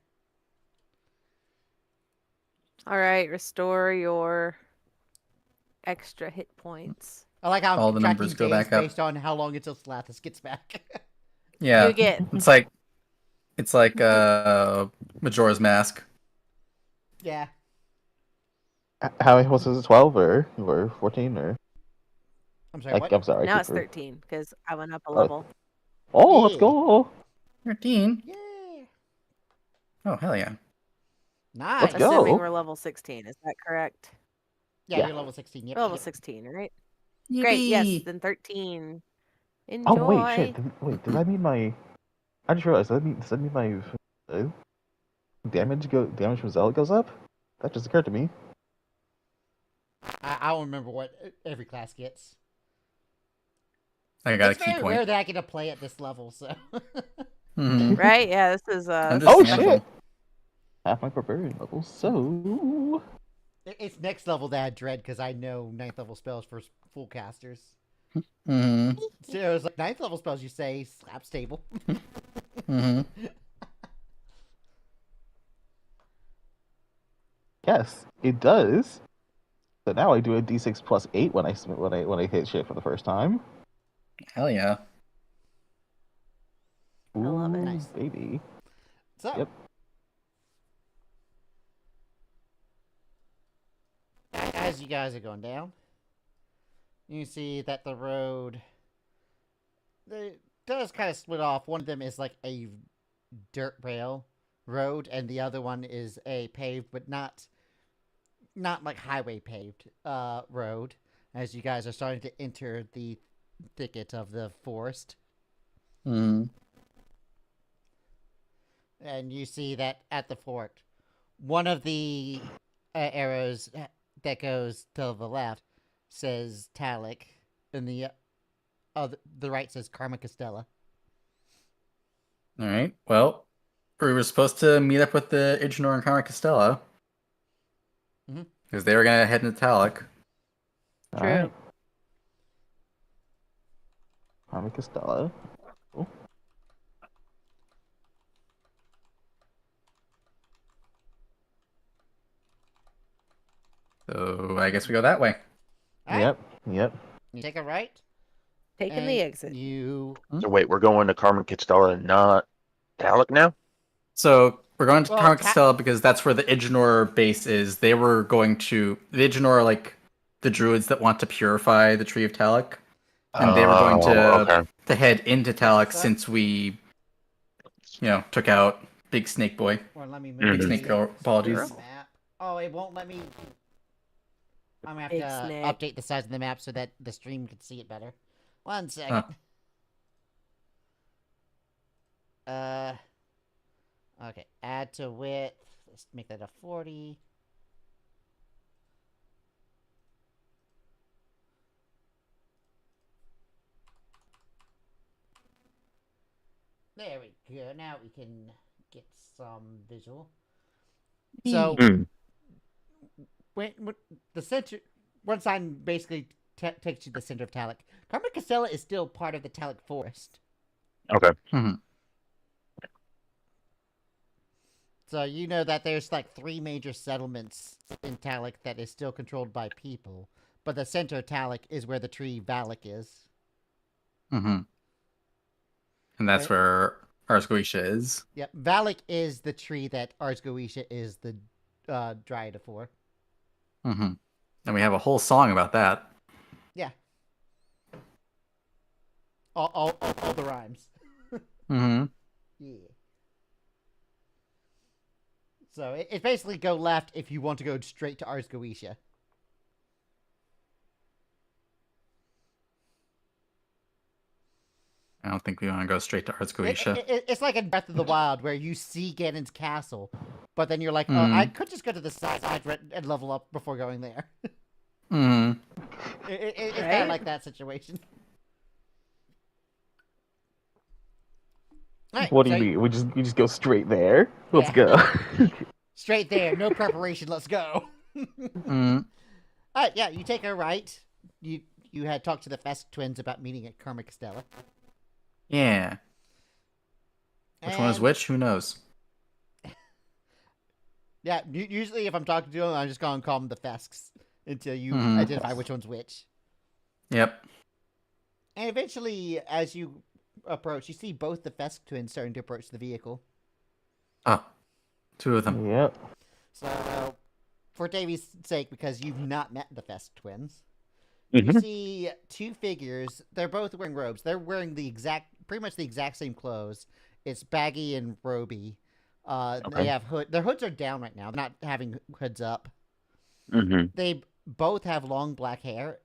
All right, restore your extra hit points. I like how All I'm the tracking numbers go days back up. based on how long until Salathis gets back. Yeah, You get it's like Majora's Mask. Yeah. How many was it? 12 or 14 or? I'm sorry, what? I'm sorry. I now keep it's for- 13 because I went up a Oh. level. Oh, let's Yeah. go. 13. Yeah. Oh hell yeah! Nice. Let's go. Assuming we're level 16, is that correct? Yeah, Yeah. you're level 16. Yep. We're level yep. 16. 16, right? Yippee! Great. Yes, then 13. Enjoy. Oh wait, shit. Did that mean my? I just realized. Does that mean my damage from Zealot goes up? That just occurred to me. I don't remember what every class gets. I got It's a key very point. rare that I get to play at this level, so. Mhm. Right? Yeah, this is Oh, Understandable. shit. Half my barbarian level. So It's next level that I dread because I know 9th level spells for full casters. Mhm. So it was like 9th level spells, you say, slap stable. Mhm. yes, it does. So now I do a d6 plus 8 when I hit shit for the first time. Hell yeah! I love it. Ooh, Nice. baby. So, Yep. as you guys are going down, you see that the road it does kind of split off. One of them is like a dirt rail road, and the other one is a paved, but not like highway paved road. As you guys are starting to enter the thicket of the forest, Mm. and you see that at the fort, one of the arrows that goes to the left says Talik, and the right says Karma Castella. All right. Well, we were supposed to meet up with the Ignor and Karma Castella. Mhm. Because they were going to head into Talik. True. Alright. Malyk Castella. Cool. So I guess we go that way. All right, Yep. Yep. you take a right. Taking the and exit. You So wait, we're going to Carmen Castella, not Talik now? So we're going to Well, Karma Castella because that's where the Ignor base is. They were going to... The Ignor are like the druids that want to purify the Tree of Talik. And they were going okay. to head into Talik So- since we, took out Big Snake Boy. Well, let me move Big the Snake Girl, apologies. map. Oh, it won't let me. I'm gonna Big have to snake. update the size of the map so that the stream can see it better. 1 second. Okay. Add to width. Let's make that a 40. There we go. Now we can get some visual. So Mm. when the center, one sign basically takes you to the center of Talik. Carmen Castella is still part of the Talik forest. Okay. Mhm. So you know that there's like 3 major settlements in Talik that is still controlled by people, but the center of Talik is where the tree Valak is. Mm-hmm. And that's Right. where Arsgoisha is. Yep, Valak is the tree that Arsgoisha is the dryad for. Mm-hmm. And we have a whole song about that. Yeah. All the rhymes. Mm-hmm. Yeah. So it basically go left if you want to go straight to Arsgoisha. I don't think we want to go straight to Arsgoisha. It's like in Breath of the Wild where you see Ganon's castle, but then you're like, oh, Mhm. I could just go to the side and level up before going there. Mm-hmm. It's kind Right? of like that situation. Alright, What do so you mean? We just go straight there? Let's Yeah. go. Straight there, no preparation. Let's go. Mm-hmm. Alright, yeah, you take a right. You had talked to the Fesk twins about meeting at Karma Castella. Yeah. Which one is And- which? Who knows? Yeah, usually if I'm talking to them, I'm just going to call them the Fesks until you Mhm. identify which one's which. Yep. And eventually, as you approach, you see both the Fesk twins starting to approach the vehicle. Oh, 2 of them. Yep. So, for Davy's sake, because you've not met the Fesk twins, Mhm. you see 2 figures. They're both wearing robes. They're wearing pretty much the exact same clothes. It's baggy and roby. They Okay. have their hoods are down right now. They're not having hoods up. Mm-hmm. They both have long black hair,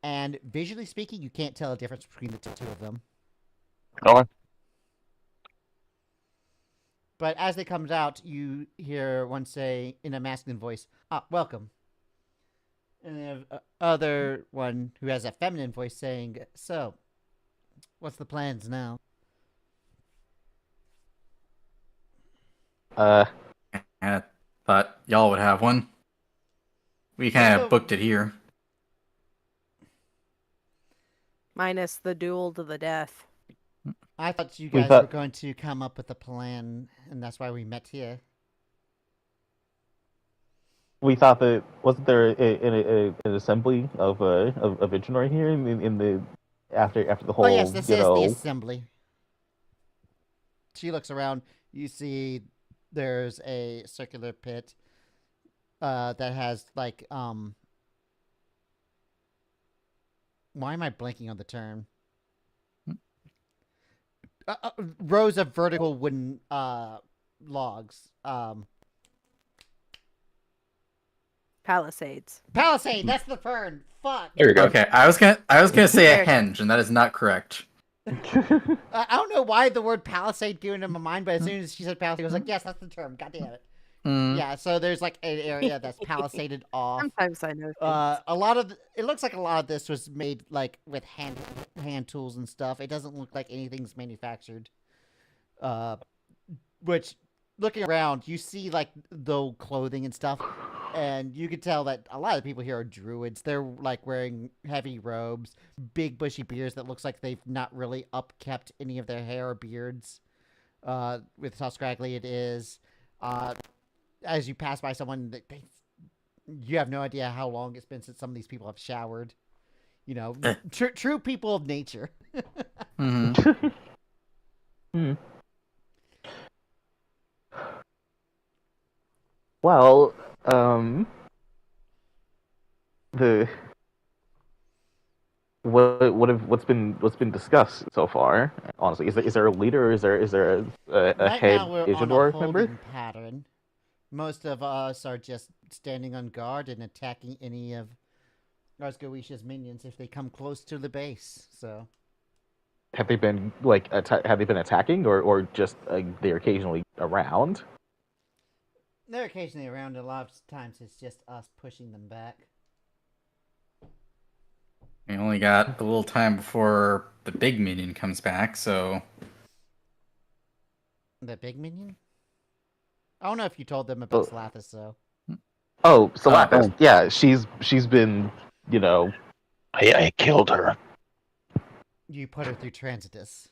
and visually speaking, you can't tell a difference between the two of them. Okay. But as they comes out, you hear one say in a masculine voice, welcome. And then other one who has a feminine voice saying, so, what's the plans now? I thought y'all would have one. We kind Yeah. of booked it here. Minus the duel to the death. I thought you We guys thought- were going to come up with a plan, and that's why we met here. We thought that wasn't there an assembly of Ignor here in the after the whole Oh, yes, this is the know assembly. She looks around. You see there's a circular pit that has, like, why am I blanking on the term? Rows of vertical wooden logs. Palisades. Palisade. That's the fern. Fuck. There you go. Okay, I was gonna say a There. henge, and that is not correct. I don't know why the word palisade came into my mind, but as soon as she said palisade, I was like, yes, that's the term. God damn it. Mm. Yeah, so there's like an area that's palisaded off. Sometimes I know things. A lot of it looks like a lot of this was made like with hand tools and stuff. It doesn't look like anything's manufactured. Which looking around, you see like the clothing and stuff, and you can tell that a lot of the people here are druids. They're like wearing heavy robes, big bushy beards that looks like they've not really upkept any of their hair or beards. With how scraggly it is. As you pass by someone, you have no idea how long it's been since some of these people have showered. You know, true people of nature. Mm-hmm. Well, what's been discussed so far? Honestly, is there a leader? Or is there a Right head now we're on a Isidore member? holding pattern. Most of us are just standing on guard and attacking any of Arzgowisha's minions if they come close to the base. So Have they been like have they been attacking or just they're occasionally around? they're occasionally around. A lot of times it's just us pushing them back. We only got a little time before the big minion comes back, so The big minion? I don't know if you told them about Oh. Slathis, though. Oh, Salathis. Oh. Yeah, she's been, you know, I killed her. You put her through Transitus.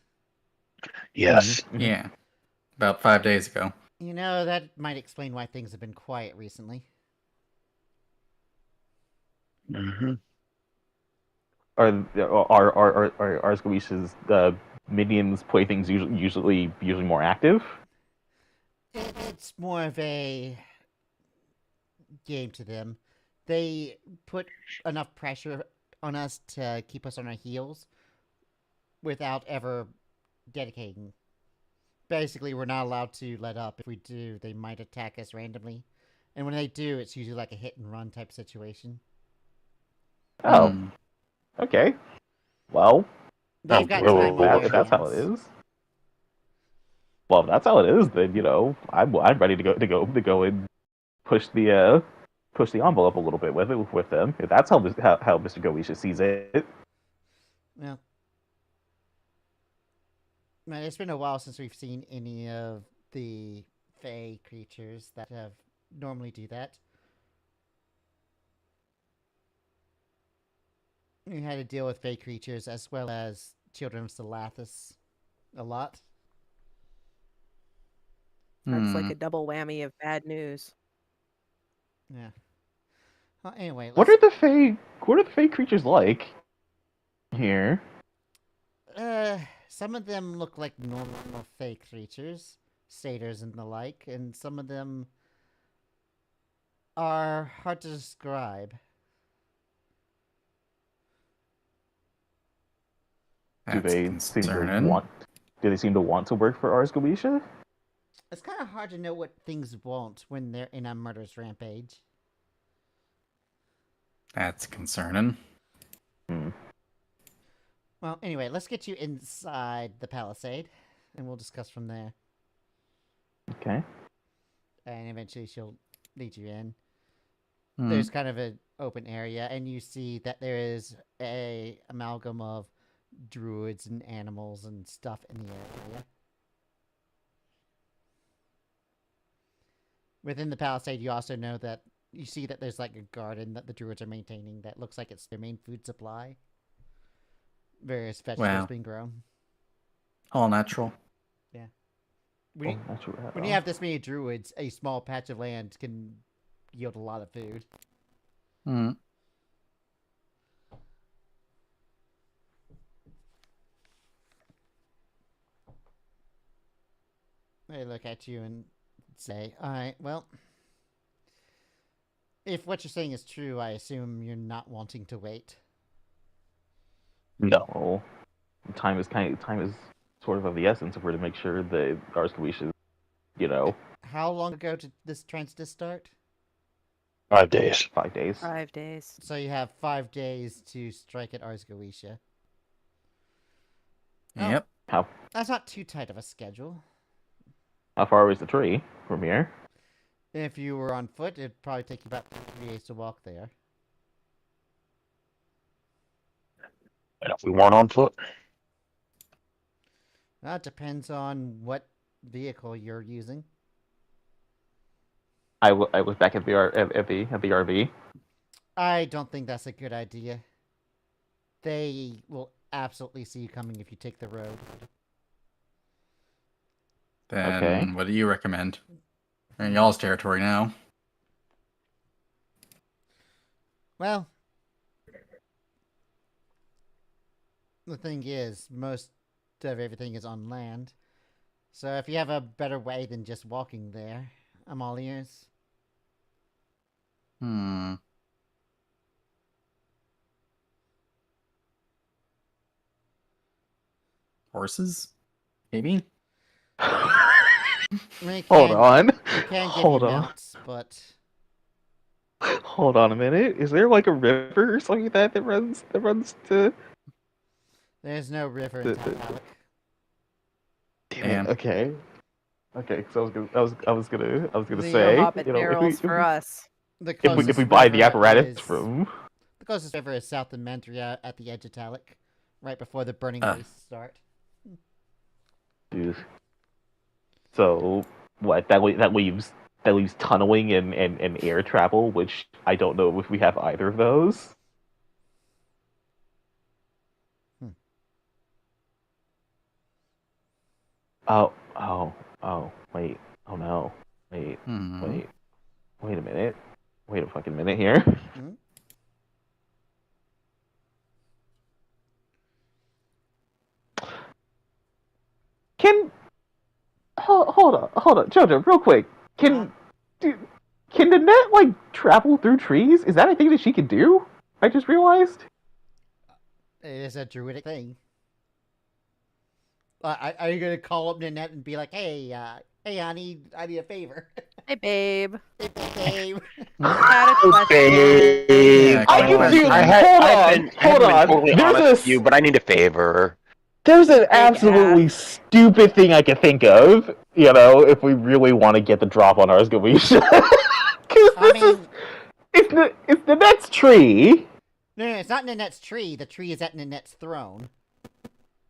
Yes. Mhm. yeah, about 5 days ago. You know, that might explain why things have been quiet recently. Mm-hmm. Are Arzgowisha's minions playthings usually more active? It's more of a game to them. They put enough pressure on us to keep us on our heels without ever dedicating. Basically, we're not allowed to let up. If we do, they might attack us randomly. And when they do, it's usually like a hit and run type situation. Oh, Hmm. okay. Well, They've got well, time on their if that's how it hands. is. Well, if that's how it is, then you know I'm ready to go and push the envelope a little bit with them. If that's how Mr. Goisha sees it. Well, man, it's been a while since we've seen any of the Fey creatures that have normally do that. We had to deal with Fey creatures as well as children of Salathis a lot. That's like Hmm. a double whammy of bad news. Yeah. Well, anyway, What are the Fey creatures like here? some of them look like normal Fey creatures, satyrs and the like, and some of them are hard to describe. Do That's they concerning. seem to want to work for Arzgowisha? It's kind of hard to know what things want when they're in a murderous rampage. That's concerning. Hmm. Well, anyway, let's get you inside the palisade, and we'll discuss from there. Okay. And eventually she'll lead you in. Hmm. There's kind of an open area, and you see that there is a amalgam of druids and animals and stuff in the area. Within the palisade, you also know that you see that there's like a garden that the druids are maintaining that looks like it's their main food supply. Various vegetables Wow. being grown. All natural. When you have this many druids, a small patch of land can yield a lot of food. Hmm. They look at you and say, alright, well, if what you're saying is true, I assume you're not wanting to wait. No. Well, time is sort of the essence if we're to make sure that Arzgowisha's you know, How long ago did this transit start? 5 days. 5 days. 5 days. So you have 5 days to strike at Ars Goetia. Oh. Yep. That's not too tight of a schedule. How far is the tree from here? If you were on foot, it'd probably take you about 3 days to walk there. And if we weren't on foot, That depends on what vehicle you're using. I look back at the RV. I don't think that's a good idea. They will absolutely see you coming if you take the road. Then Okay. what do you recommend? In y'all's territory now. Well, the thing is, most of everything is on land. So if you have a better way than just walking there, I'm all ears. Horses? Maybe? I mean, it Hold can- on. It can give Hold you on. mounts, but Hold on a minute. Is there like a river or something like that runs to? there's no river in The- Malyk. Damn Damn. it. Okay. Okay. So I was gonna The say, Hobbit you know, barrels for us. The if we closest buy the river apparatus is- from. The closest river is south of Mandria at the edge of Malyk, right before the burning Ah. wastes start. Dude. So what? That leaves tunneling and air travel, which I don't know if we have either of those. Oh, wait. Oh no. Wait a minute. Wait a fucking minute here. Hmm? Can hold on, Jojo, real quick. Can the net like travel through trees? Is that a thing that she can do? I just realized. It is a druidic thing. Are you gonna call up Nanette and be like, "Hey, I need a favor." Hey, babe. Hey, babe. Had a question. babe. I can do- hold on. Totally There's honest a with you, but I need a favor. There's an absolutely stupid thing I can think of, you know, if we really want to get the drop on Ars Goetia. I mean, It's the next tree. no, it's not Nanette's tree. The tree is at Nanette's throne.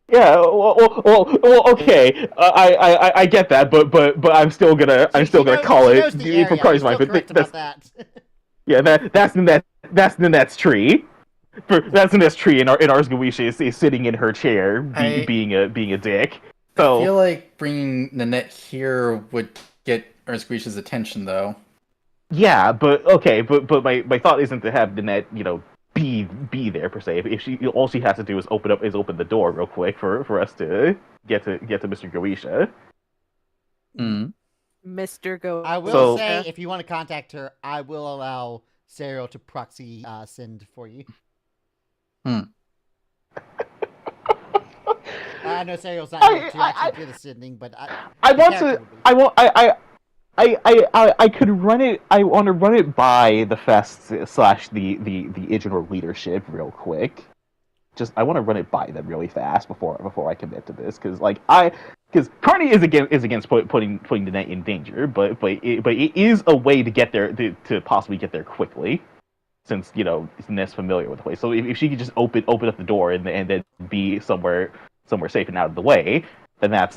Yeah, well, okay. I get that, but I'm still gonna call She it knows the area. for Carly's You're mind. still But correct about that. yeah, that's the next tree. That's the next tree, and Ars Goetia is sitting in her chair, being a dick. I So feel like bringing Nanette here would get Ars Goetia's attention, though. yeah, but okay, but my thought isn't to have Nanette, you know, be there per se. If she all she has to do is open the door real quick for us to get to Mr. Goetia. Mr. Go. I will So- say, if you want to contact her, I will allow Serial to proxy send for you. I know Serial's not here to actually do the sending, but I the want character to. would be. I could run it. I want to run it by the fest / the Ignor leadership real quick. I want to run it by them really fast before I commit to this, because Carney is against putting the net in danger, but it is a way to get there to possibly get there quickly, since you know Net's familiar with the place. So if she could just open up the door and then be somewhere safe and out of the way, then that's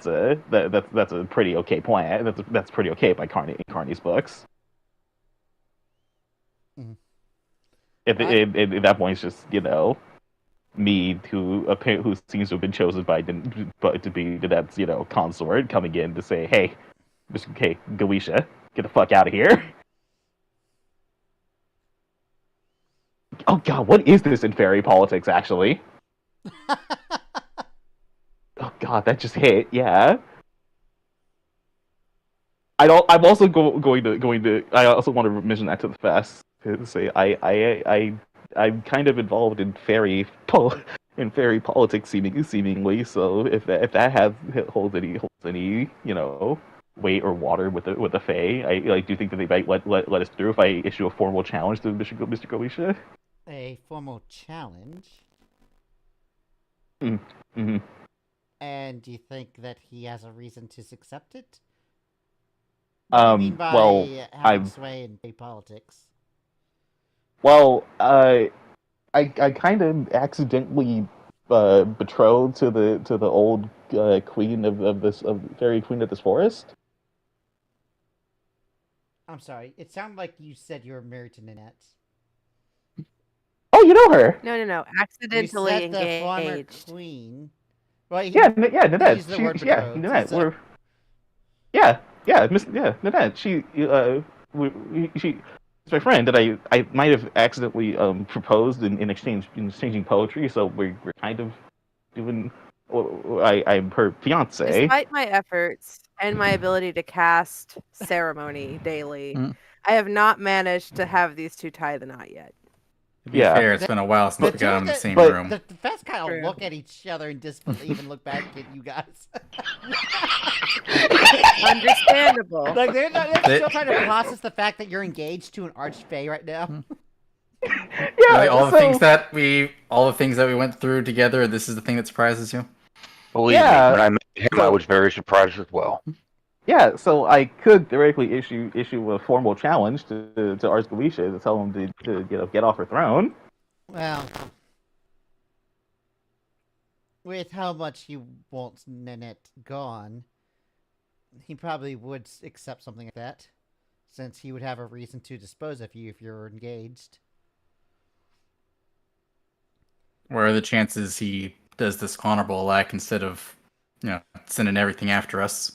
a pretty okay plan. That's pretty okay by Carney's books. Mhm. At that point, it's just, you know, me who seems to have been chosen to be Nanette's, you know, consort, coming in to say, hey, Goetia, get the fuck out of here. Oh god, what is this in fairy politics actually? Oh god, that just hit. Yeah. I'm also going to. I also want to mention that to the fest to say I'm kind of involved in fairy politics seemingly. So if that holds any, you know, weight or water with the Fae. I do think that they might let us through if I issue a formal challenge to Mr. Golisha. A formal challenge. Mm-hmm. And do you think that he has a reason to accept it? What do you mean by having sway in politics? Well, I kind of accidentally betrothed to the old queen of fairy queen of this forest. I'm sorry. It sounded like you said you were married to Nanette. Oh, you know her? No. Accidentally you said the former engaged. queen. Well, Nanette. Used the word betrothed, Nanette. so- Nanette. She's my friend that I might have accidentally proposed in exchanging poetry. So we're kind of doing. I'm her fiance. Despite my efforts and my ability to cast ceremony daily, I have not managed to have these two tie the knot yet. To be fair, it's been a while since we got them in the same room. The Fest kind of True. look at each other in disbelief and look back at you guys. Understandable. Like they're still trying to process the fact that you're engaged to an archfey right now. Yeah, Really, all the things that we went through together. This is the thing that surprises you. Believe me, when I met him, I was very surprised as well. Yeah, so I could theoretically issue a formal challenge to Arzgalisha to tell him to get off her throne. Well, with how much he wants Nanette gone, he probably would accept something like that, since he would have a reason to dispose of you if you're engaged. What are the chances he does this honorable act instead of, sending everything after us?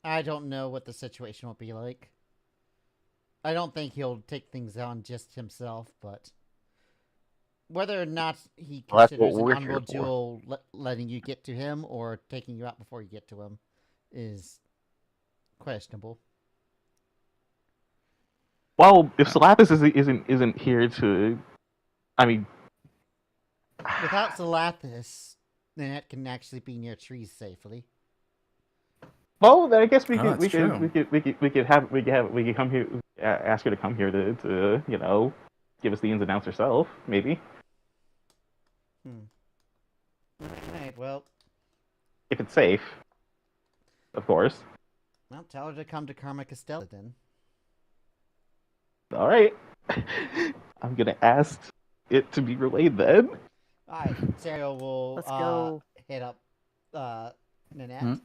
I don't know what the situation will be like. I don't think he'll take things on just himself, but whether or not he Well, that's considers what an we're honorable here for. duel letting you get to him or taking you out before you get to him is questionable. Well, if Salapis isn't here to, I mean, Without Salathis, Nanette can actually be near trees safely. well, then I guess we Oh, could that's true. come here, ask her to come here to give us the ins and outs herself, maybe. Alright, well, If it's safe, of course. I'll tell her to come to Karma Castella then. All right, I'm gonna ask it to be relayed then. Alright, Sario will Let's go. hit up Nanette.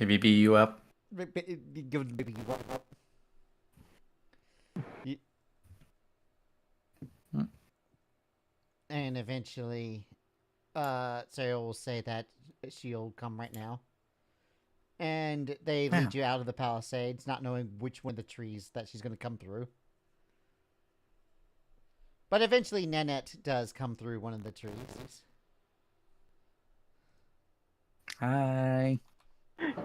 Maybe beat you up. Give maybe up. And eventually, Sario will say that she'll come right now. And they lead you out of the palisades, not knowing which one of the trees that she's going to come through. But eventually, Nanette does come through one of the trees. Hi.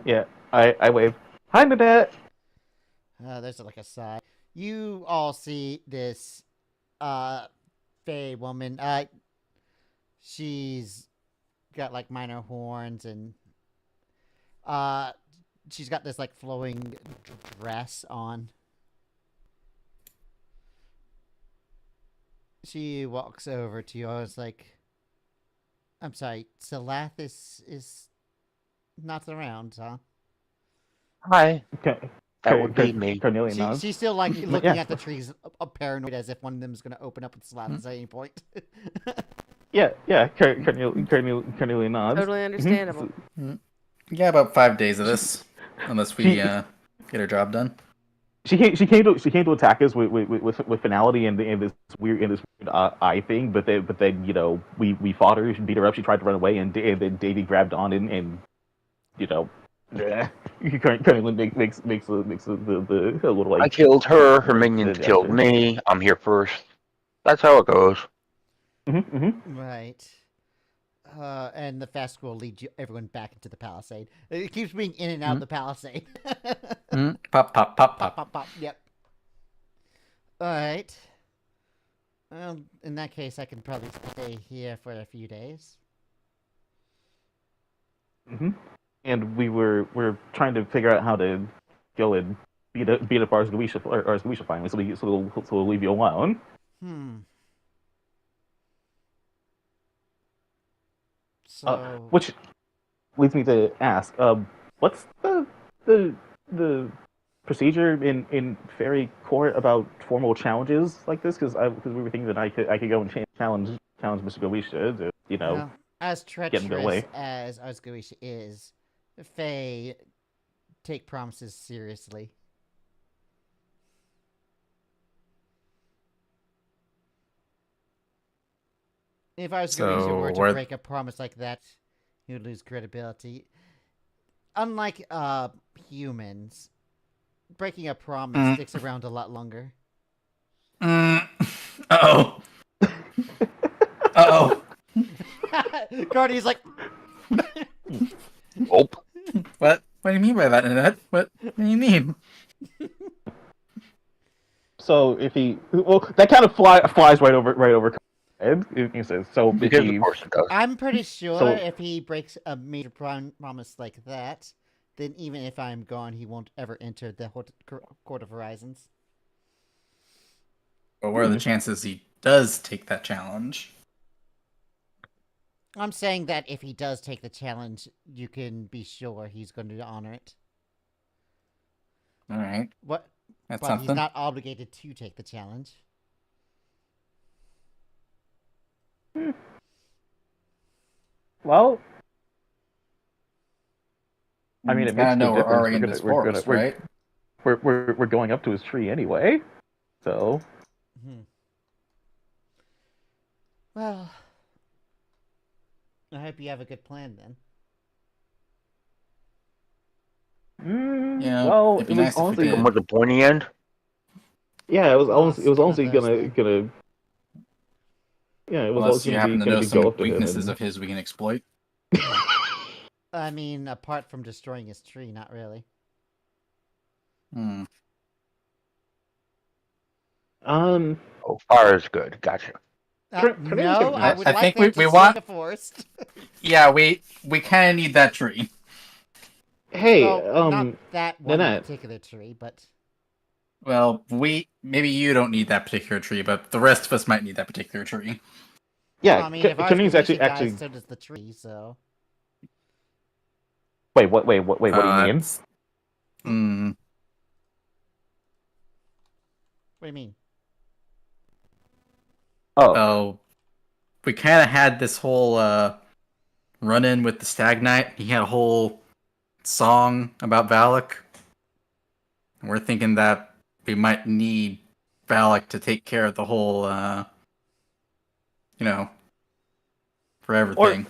Yeah, I wave. Hi, Nanette. There's like a sigh. You all see this Fae woman. She's got like minor horns and she's got this like flowing dress on. She walks over to you. I was like, I'm sorry, Salathis is not around, huh? Hi. Okay. That would be me. Cornelia nods. She's still like looking Yeah. at the trees, paranoid as if one of them is going to open up with Salathis at any point. Yeah. Cornelia nods. Totally understandable. Yeah, about 5 days of this, unless we get our job done. She came to attack us with finality and this weird eye thing, but then we fought her, beat her up, she tried to run away, and then Davey grabbed on and Currently makes the little like. I killed her. Her minions killed me. I'm here first. That's how it goes. Right. And the fast will lead everyone back into the palisade. It keeps being in and out of the palisade. Pop, pop, pop, pop. Pop, pop. Yep. Alright. Well, in that case, I can probably stay here for a few days. And we're trying to figure out how to go and beat up our Squisha finally, so we'll leave you alone. So Which leads me to ask, what's the procedure in Fairy Court about formal challenges like this? Because we were thinking that I could go and challenge Mr. Goisha to well, as get him to go away. treacherous as Osgoisha is, Faye take promises seriously. If Osgoisha were to break a promise like that, he would lose credibility. Unlike humans, breaking a promise sticks around a lot longer. Uh-oh. Uh-oh. Cardi's like... Nope. What do you mean by that, Annette? What do you mean? So if he, that kind of flies right over. He says so. Because of course it does. I'm pretty sure So- if he breaks a major promise like that, then even if I'm gone, he won't ever enter the Court of Horizons. But what are the chances he does take that challenge? I'm saying that if he does take the challenge, you can be sure he's going to honor it. All right, What? that's But something. he's not obligated to take the challenge. Well, I mean, it makes I know no we're difference. already in this forest, right? We're going up to his tree anyway, so. Well, I hope you have a good plan then. Yeah, Well, it'd be it was nice if we honestly, did. And with the pointy end? yeah, it was honestly One of gonna, those yeah, it was Unless also you gonna happen be to know go some up to him weaknesses and- of his we can exploit. I mean, apart from destroying his tree, not really. Um, Oh, fire is good. Gotcha. Turning No, to- I would I like think them to we stay want- in the forest. Yeah, we kind of need that tree. hey, Well, not that one Nanette. particular tree, but Well, maybe you don't need that particular tree, but the rest of us might need that particular tree. yeah, well, I mean, if Kenny's Osgoisha actually. dies, so does the tree. So Wait, what do you mean? What what do you mean? Oh, we kind of had this whole run-in with the Stag Knight. He had a whole song about Malyk. And we're thinking that we might need Malyk to take care of the whole, for everything.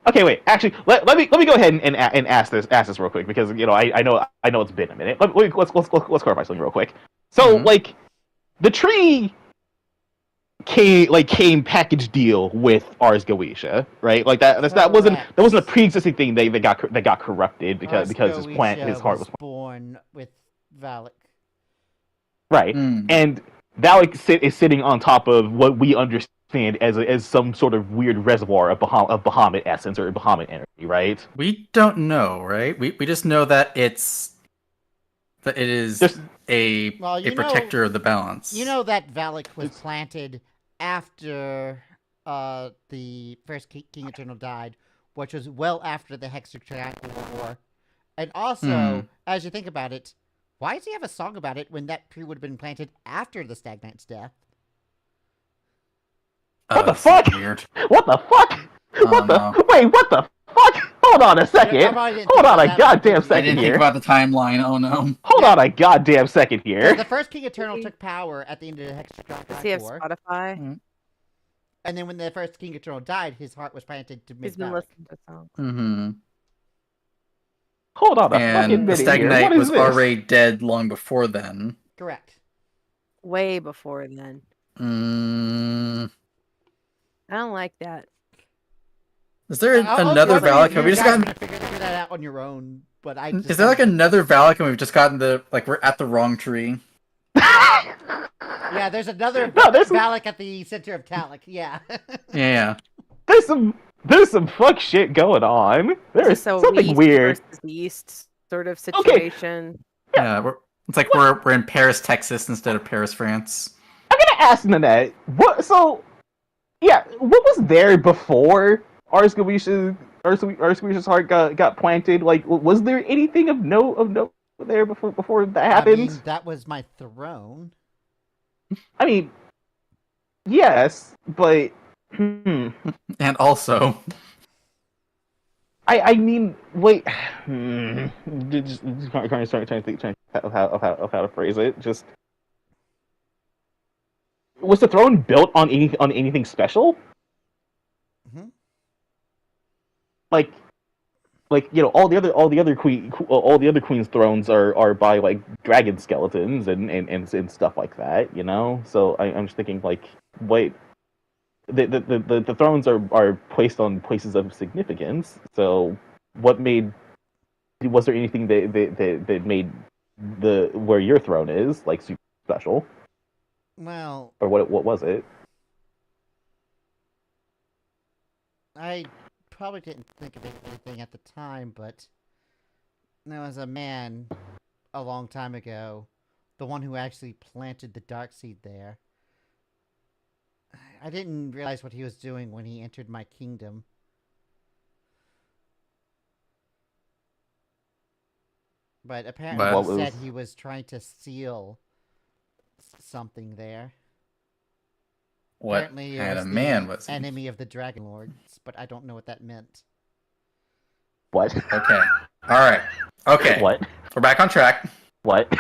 Okay, wait. Actually, let me go ahead and ask this real quick because I know it's been a minute. Let's clarify something real quick. So Mhm. the tree came package deal with Ars Goetia, right? That wasn't a pre-existing thing that got corrupted because his heart was born with Malyk. right, and Malyk is sitting on top of what we understand as some sort of weird reservoir of Bahamut essence or Bahamut energy, right? We don't know, right? We just know that it is a protector of the balance. You know that Malyk was planted after the first King Eternal died, which was well after the Hexatriangle War. And also, as you think about it, why does he have a song about it when that tree would have been planted after the Stag Knight's death? What the fuck? Weird. What the fuck? No. Wait, what the fuck? Hold on a second. Hold on a goddamn I second didn't here. think about the timeline. Oh no. Hold on a goddamn second here. The first King Eternal took power at the end of the Does he have Hexatriangle War. Spotify? And then when the first King Eternal died, his heart was planted to He's Miss been Malyk. listening to songs. Mm-hmm. Hold on a fucking And the minute Stag here. Knight What is was this? already dead long before then. Correct. Way before then. I don't like that. Is there I'll another trust Malyk? you Have we just guys gotten? to figure that out on your own, but I just Is there like another Malyk and we've just gotten we're at the wrong tree? Yeah, there's another No, there's some- Malyk at the center of Talik. Yeah. Yeah. There's some there's some fuck shit going on. This There's is so something East weird. versus East sort of Okay. situation. Yeah, it's like we're in Paris, Texas instead of Paris, France. I'm gonna ask Nanette. What? So, yeah, what was there before Arscovisha's heart got planted? Like, was there anything of note there before that happened? I mean, that was my throne. I mean, yes, but And also, I mean, wait. Just kind of trying to think of how to phrase it. Just was the throne built on anything special? Mhm. Like all the other queens' thrones are by like dragon skeletons and stuff like that. So I'm just thinking like, wait. The thrones are placed on places of significance. So, what made? Was there anything that made the where your throne is like super special, Well, or what was it? I probably didn't think of anything at the time, but there was a man a long time ago, the one who actually planted the dark seed there. I didn't realize what he was doing when he entered my kingdom. But apparently But- he said he was trying to steal something there. what Apparently it kind was of man the was he? enemy of the Dragon Lords, but I don't know what that meant. What? Okay, all right, okay, What? we're back on track. What?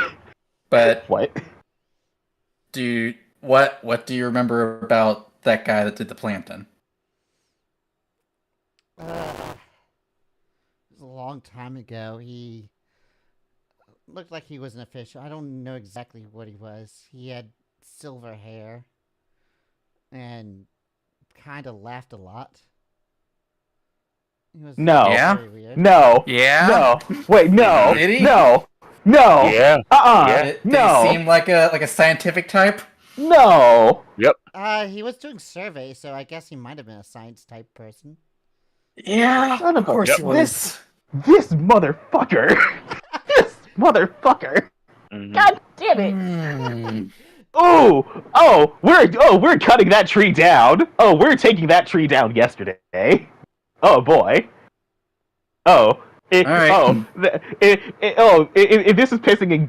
But What? what do you remember about that guy that did the planting? It was a long time ago. He looked like he was an official. I don't know exactly what he was. He had silver hair and kind of laughed a lot. He was No. Yeah? very weird. No. Yeah. No. Wait. No. Did he? No. No. Yeah. Yeah. Did No. he seem like a scientific type? No. He was doing surveys, so I guess he might have been a science type person. Yeah, Son of a course he bitch. was. This motherfucker. This motherfucker. Mhm. God damn it. Hmm. We're cutting that tree down. Oh, we're taking that tree down yesterday. Oh boy. Oh. All right. If this is pissing in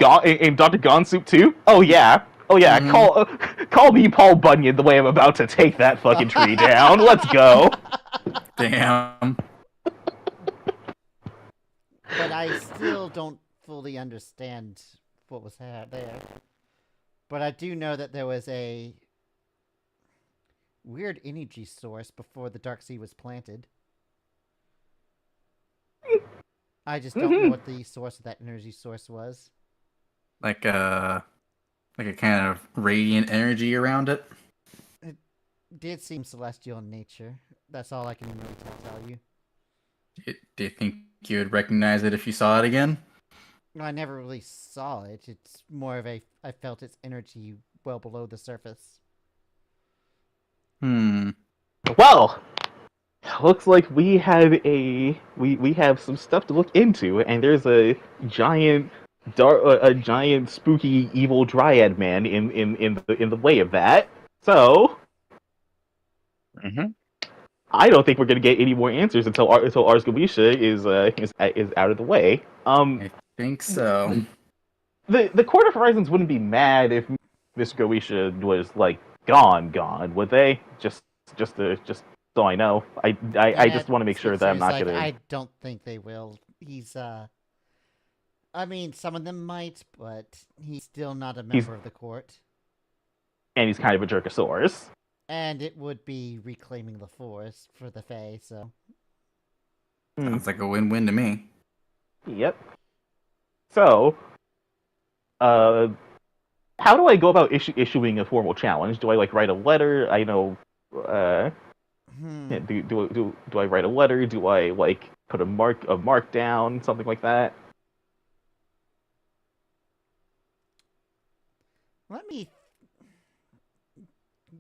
Dr. Gone soup too. Oh yeah. Mhm. Call me Paul Bunyan the way I'm about to take that fucking tree down. Let's go. Damn. But I still don't fully understand what was there. But I do know that there was a weird energy source before the Dark Sea was planted. I just don't know what the source of that energy source was. Like a kind of radiant energy around it. It did seem celestial in nature. That's all I can really tell you. Do you think you would recognize it if you saw it again? No, I never really saw it. It's more of a I felt its energy well below the surface. Well, looks like we have some stuff to look into, and there's a giant spooky evil dryad man in the way of that. So Mhm. I don't think we're gonna get any more answers until Arsgovisha is out of the way. I think so. The Court of Horizons wouldn't be mad if Miss Goisha was like gone, would they? Just so I know. I just want to make sure that I'm not like, gonna. I don't think they will. He's I mean, some of them might, but he's still not a member of the court. And he's kind of a jerkosaurus. And it would be reclaiming the forest for the Fae, so. Sounds like a win-win to me. Yep. So, how do I go about issuing a formal challenge? Do I like write a letter? I know. Do I write a letter? Do I like put a mark down, something like that? Let me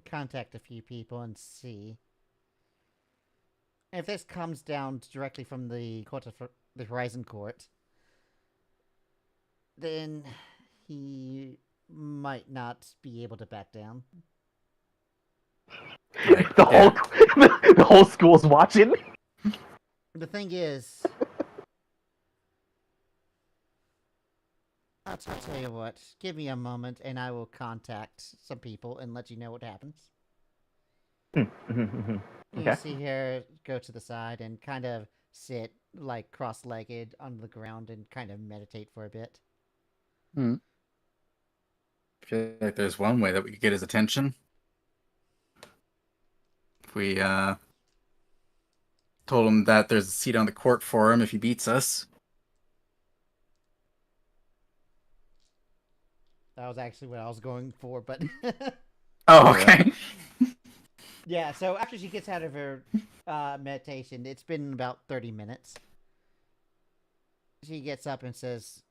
contact a few people and see. if this comes down directly from the the Horizon Court, then he might not be able to back down. Right. The Yeah. whole the whole school's watching. The thing is, I'll tell you what. Give me a moment, and I will contact some people and let you know what happens. Okay. You see her go to the side and kind of sit like cross-legged on the ground and kind of meditate for a bit. I feel like there's one way that we could get his attention. If we told him that there's a seat on the court for him if he beats us. That was actually what I was going for, but Oh, okay. yeah. So after she gets out of her meditation, it's been about 30 minutes. She gets up and says,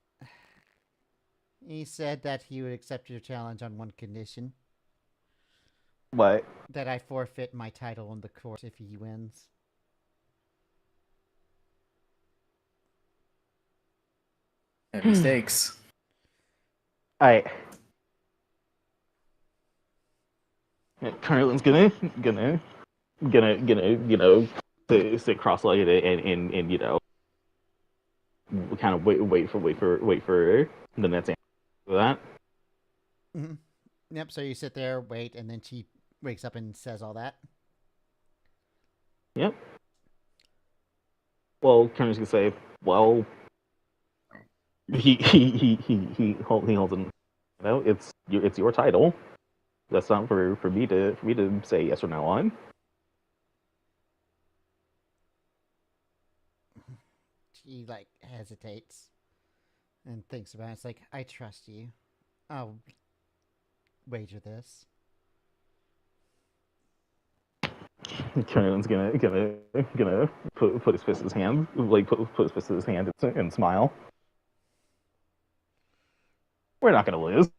"He said that he would accept your challenge on one condition: What? that I forfeit my title in the court if he wins." Heavy stakes. Carlin's gonna sit cross-legged and kind of wait for the next answer for that. Mm-hmm. Yep. So you sit there, wait, and then she wakes up and says all that. Yep. Well, Carlin's gonna say, well, he holds it. It's your title. That's not for me to say yes or no on. She like hesitates and thinks about it. It's like, I trust you. I'll wager this. Carlin's gonna put his fist in his hand, like put his fist in his hand and smile. We're not gonna lose.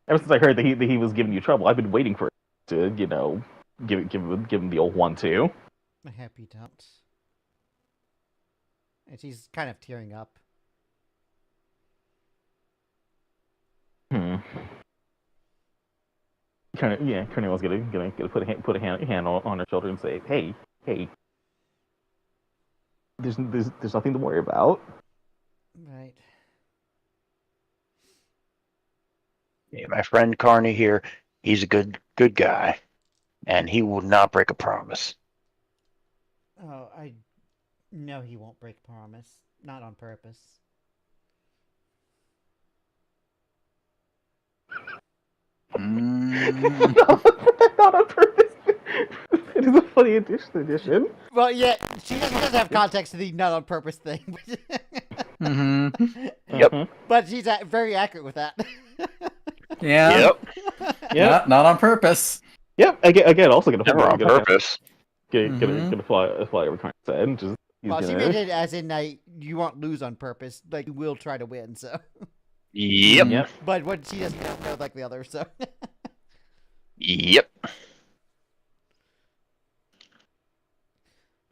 Ever since I heard that he was giving you trouble, I've been waiting for it to give him the old 1-2. I hope you don't. And she's kind of tearing up. Colonel's gonna put a hand on her shoulder and say, "Hey, there's nothing to worry about." Right. Yeah, my friend Carney here, he's a good guy, and he will not break a promise. Oh, I know he won't break a promise. Not on purpose. Not on purpose. It is a funny addition. Well, yeah, she doesn't have context to the not on purpose thing. Yep. But she's very accurate with that. Yeah. Yep. Yeah. Not on purpose. Yep. Again, also gonna Never on purpose. Gonna fly over Carn's head. And just Well, she made it as in you won't lose on purpose. Like you will try to win. So. Yep. Yep. But what she doesn't know like the other. So. Yep.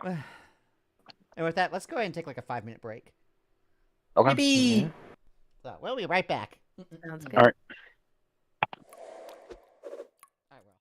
And with that, let's go ahead and take like a 5-minute break. Okay. Yippee! So we'll be right back. Sounds good. All right. I will.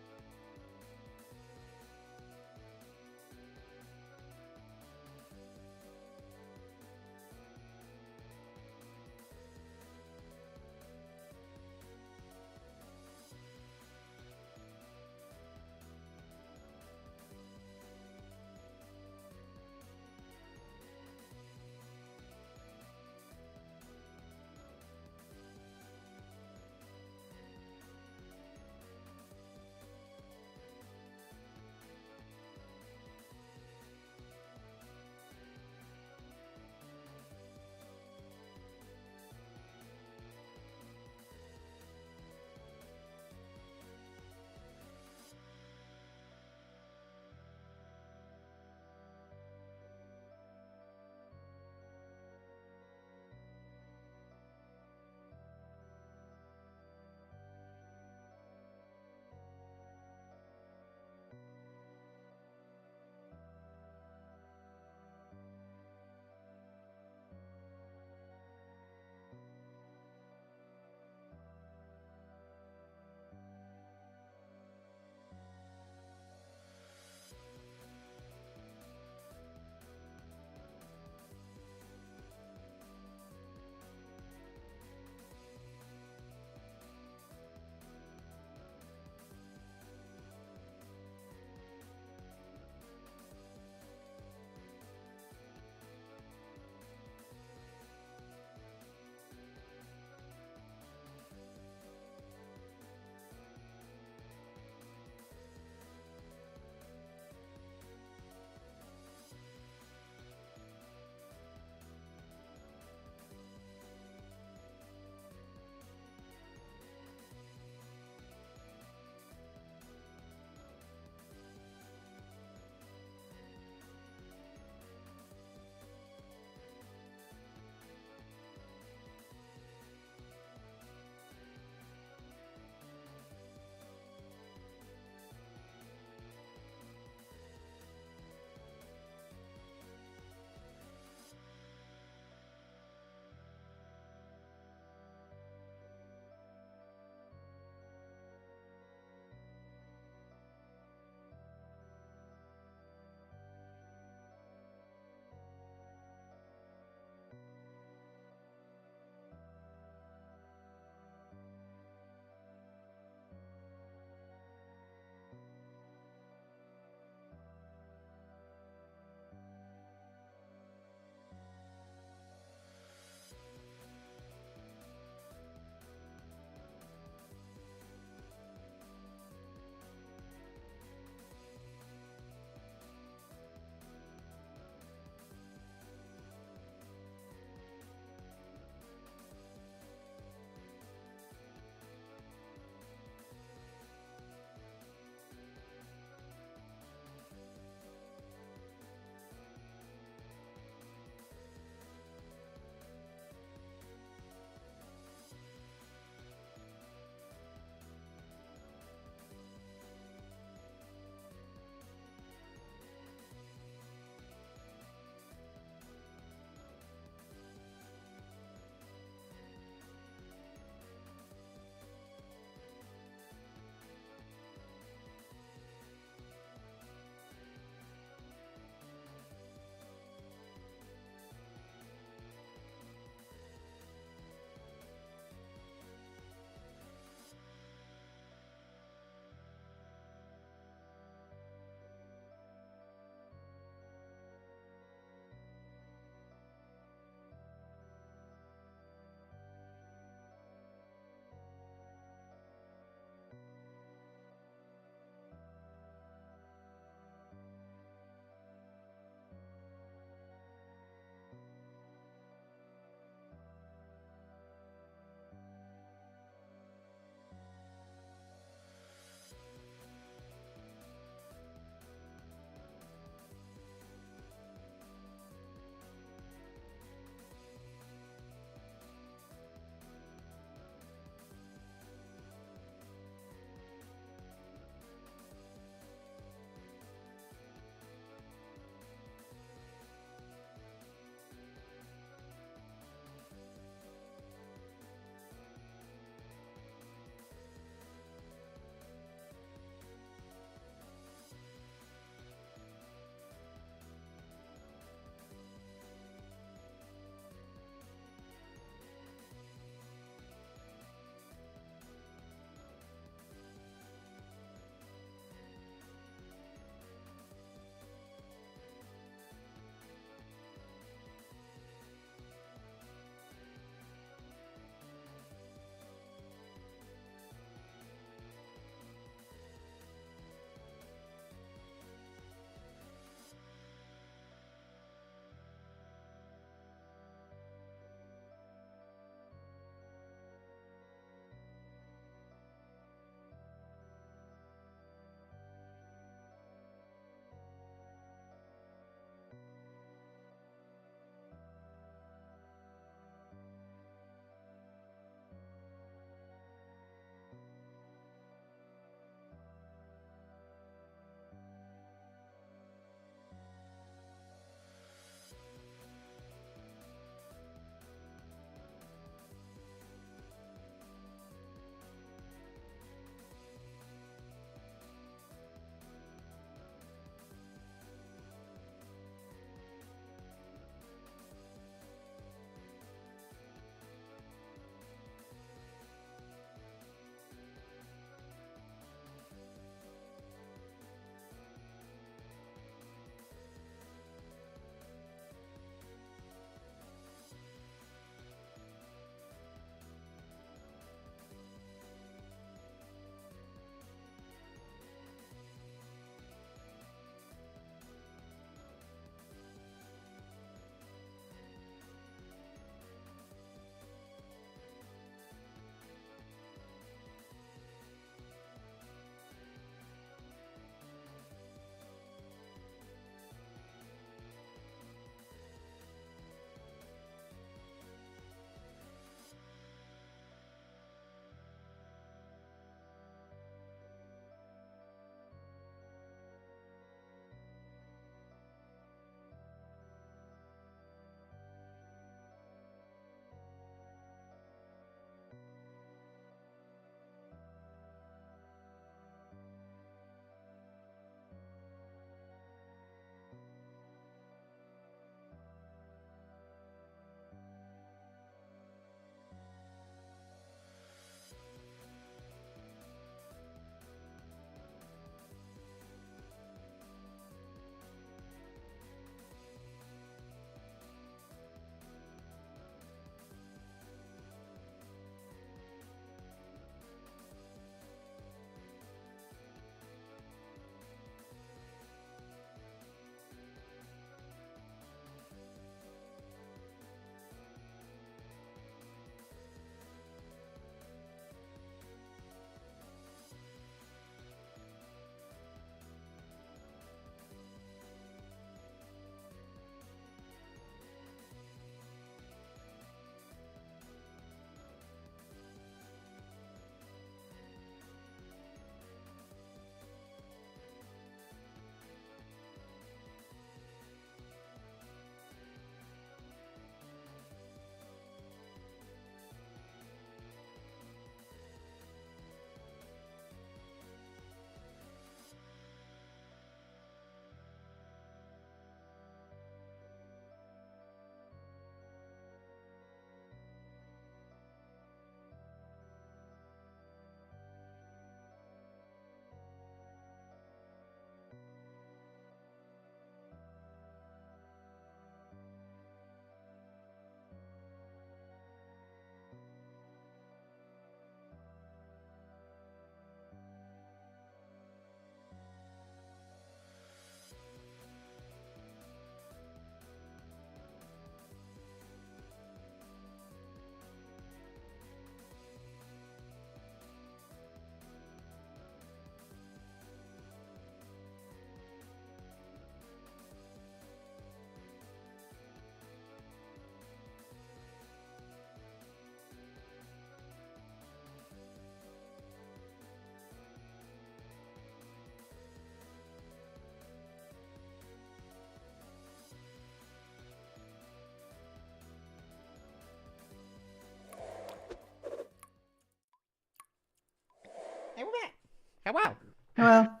Wow. Well.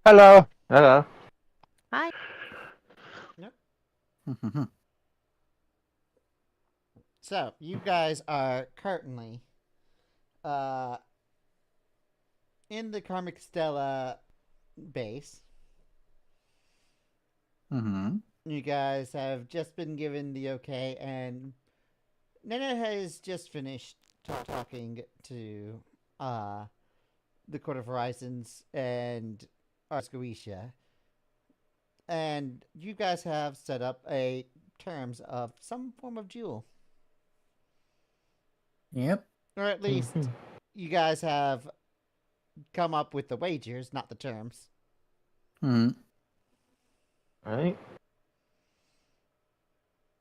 Hello. Hello. Hi. So you guys are currently in the Castella base. You guys have just been given the okay, and Nana has just finished talking to the Court of Horizons and Arscoetia, and you guys have set up a terms of some form of duel, Yep. or at least you guys have come up with the wagers, not the terms. Right.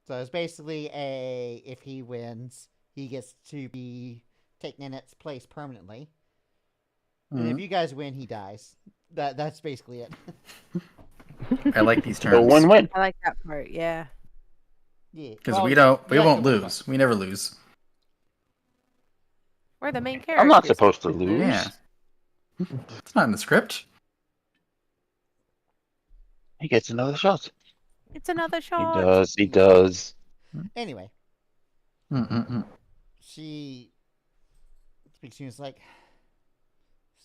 So it's basically if he wins, he gets to be taken in its place permanently. And if you guys win, he dies. That's basically it. I like these A terms. win-win. I like that part. Yeah. Yeah, Because we you like won't the win lose. We never lose. We're the main characters. I'm not supposed to lose. Yeah. It's not in the script. He gets another shot. It's another He shot. does. He does. Anyway, she speaks to you. It's like,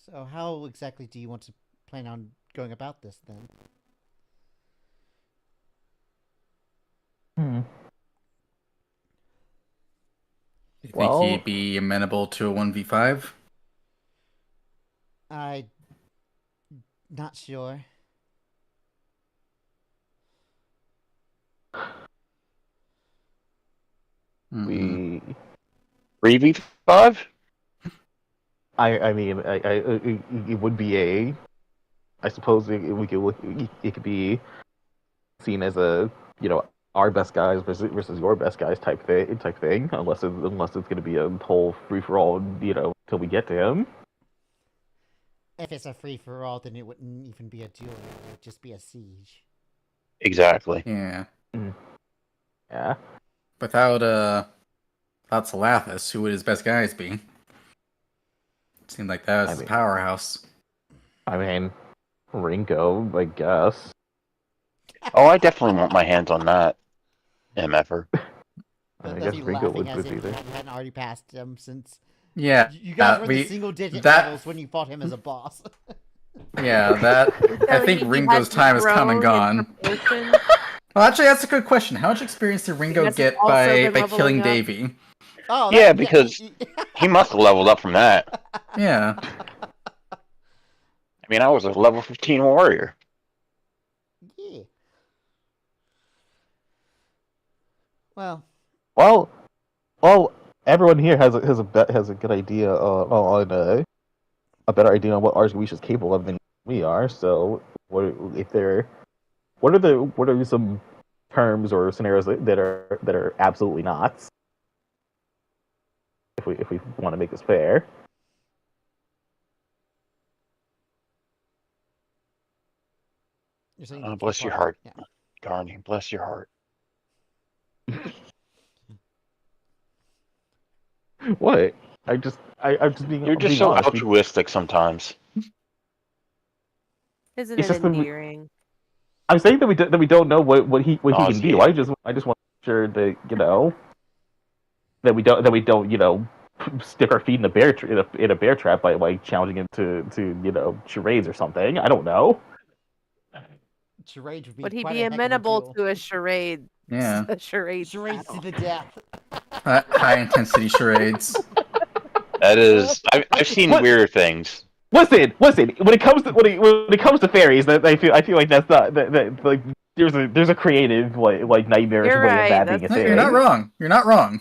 so how exactly do you want to plan on going about this then? Do you Well- think he'd be amenable to a 1v5? I not sure. We. 3v5? I mean, it would be a. I suppose it could be seen as a, our best guys versus your best guys type thing. Unless it's going to be a whole free for all, till we get to him. If it's a free for all, then it wouldn't even be a duel. It would just be a siege. Exactly. Yeah. Yeah. Without Salathis, who would his best guys be? Seemed like that was his powerhouse. I mean, Ringo, I guess. Oh, I definitely want my hands on that MFer. I Does guess he Ringo laughing would as be if you there. hadn't already passed him since Yeah. you guys were in we- the single-digit that- levels when you fought him as a boss. Yeah, that. I think Ringo's time has come and gone. Well, actually, that's a good question. How much experience did Ringo Guess get it's also by been killing leveling up. Davy? Oh, Yeah, because he must have leveled up from that. Yeah. I mean, I was a level 15 warrior. Yeah. Well, Well, everyone here has a good idea on a better idea on what Arsgowish is capable of than we are. So, what are some terms or scenarios that are absolutely not? If we want to make this fair. you're saying Oh, the bless key your part. heart. Yeah. Garny, bless your heart. What? I'm just being. You're just being so honest. altruistic sometimes. Isn't It's it just that we- endearing? I'm saying that we don't know what he can do. Nauseating. I just want to make sure that that we don't stick our feet in a bear trap by like challenging him to charades or something. I don't know. Charade would be Would he quite be a heck of a amenable duel. to a charade? Yeah. A charade. Charades to battle? the death. High intensity charades. That is, I've seen What? weirder things. Listen. When it comes to fairies, that I feel like that's not that like there's a creative like nightmarish You're way right, of that being a that's No, thing. you're not wrong. You're not wrong.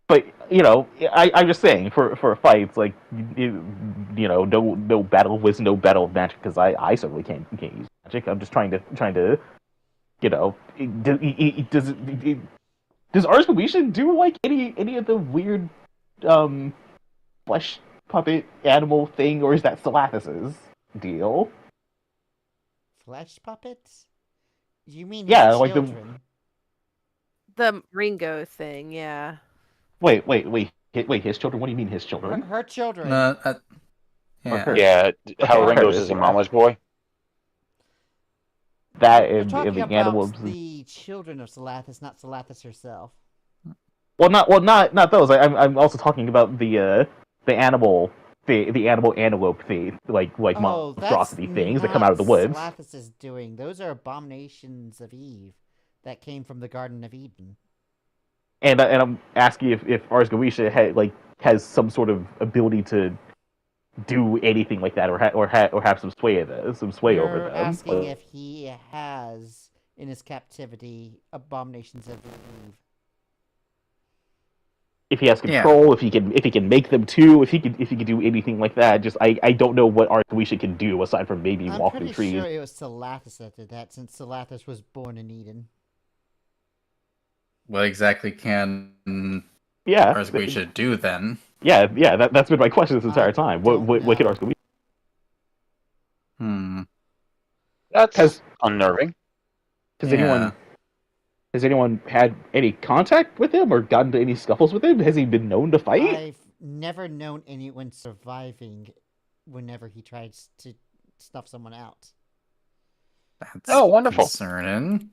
But I'm just saying for fights like no battle with no battle of magic because I certainly can't use magic. I'm just trying to does Arsgowish do like any of the weird flesh puppet animal thing, or is that Salathis's deal? Flesh puppets? You mean Yeah, his like the- children? The Ringo thing, yeah. Wait, his children? What do you mean his children? Her children. Yeah. Yeah, how Okay, Ringo's Curtis, is a yeah. mama's boy. That We're and talking the about animals. the children of Salathis, not Salathis herself. Not those. I'm also talking about the animal the animal antelope thing, like Oh, that's monstrosity things that come not out of the woods. Salathis' doing. Those are abominations of Eve that came from the Garden of Eden. And I'm asking if Ars Goetia has some sort of ability to do anything like that, or have some sway over You're them. asking if he has in his captivity abominations of Eve. If he has control, if he can make them too, if he can do anything like that. Just I don't know what Ars Goetia can do aside from maybe I'm walk through pretty trees. sure it was Salathis that did that, since Salathis was born in Eden. What exactly can Yeah, Ars Goetia do then? yeah. That's been my question this entire time. What can know. Ars Goetia? That's unnerving. Has anyone had any contact with him or gotten into any scuffles with him? Has he been known to fight? I've never known anyone surviving whenever he tries to snuff someone out. That's wonderful. concerning.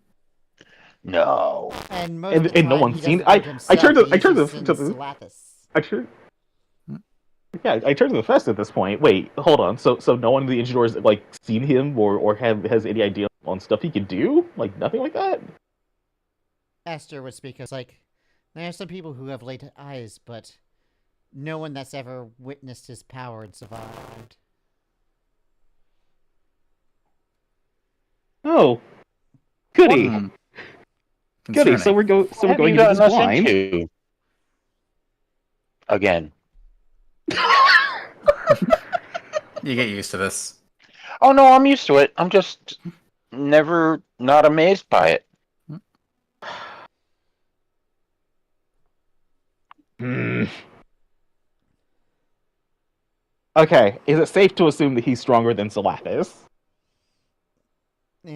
No. And most of the time, no one's he seen. doesn't himself. I turned He to usually the sends Salathis. I turned to the fest at this point. Wait, hold on. So no one in the Ingeador has seen him or has any idea on stuff he could do? Like nothing like that. Esther would speak as there are some people who have laid eyes, but no one that's ever witnessed his power and survived. Oh, goody, Concerning. goody. So we're going into this blind. Into? Again. You get used to this. Oh no, I'm used to it. I'm just never not amazed by it. Okay, is it safe to assume that he's stronger than Salathis?